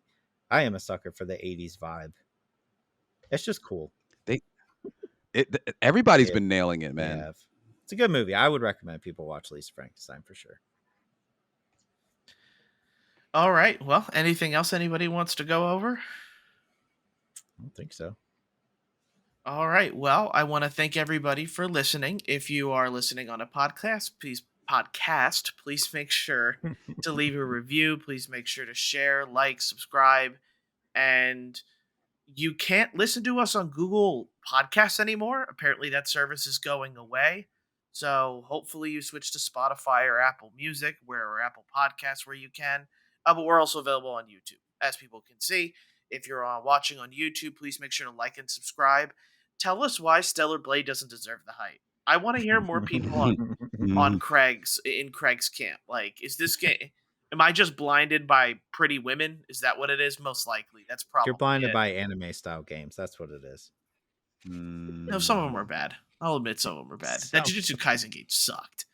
I am a sucker for the 80s vibe. It's just cool. Everybody's been nailing it, man. Yeah. It's a good movie. I would recommend people watch Lisa Frankenstein for sure. All right. Well, anything else anybody wants to go over? I don't think so. All right. Well, I want to thank everybody for listening. If you are listening on a podcast, please make sure to leave a review. Please make sure to share, like, subscribe, and you can't listen to us on Google Podcasts anymore. Apparently, that service is going away. So hopefully, you switch to Spotify or Apple Music, or Apple Podcasts, where you can. But we're also available on YouTube, as people can see. If you're watching on YouTube, please make sure to like and subscribe. Tell us why Stellar Blade doesn't deserve the hype. I want to hear more people on Craig's camp. Like, is this game? Am I just blinded by pretty women? Is that what it is? Most likely, that's probably. You're blinded by anime style games. That's what it is. No, some of them are bad. I'll admit some of them are bad. That Jujutsu Kaisen game sucked.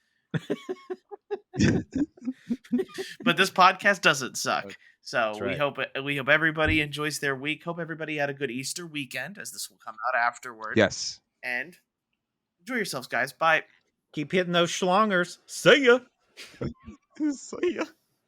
But this podcast doesn't suck. So we hope everybody enjoys their week. Hope everybody had a good Easter weekend, as this will come out afterward. Yes. And enjoy yourselves, guys. Bye. Keep hitting those schlongers. See ya. See ya.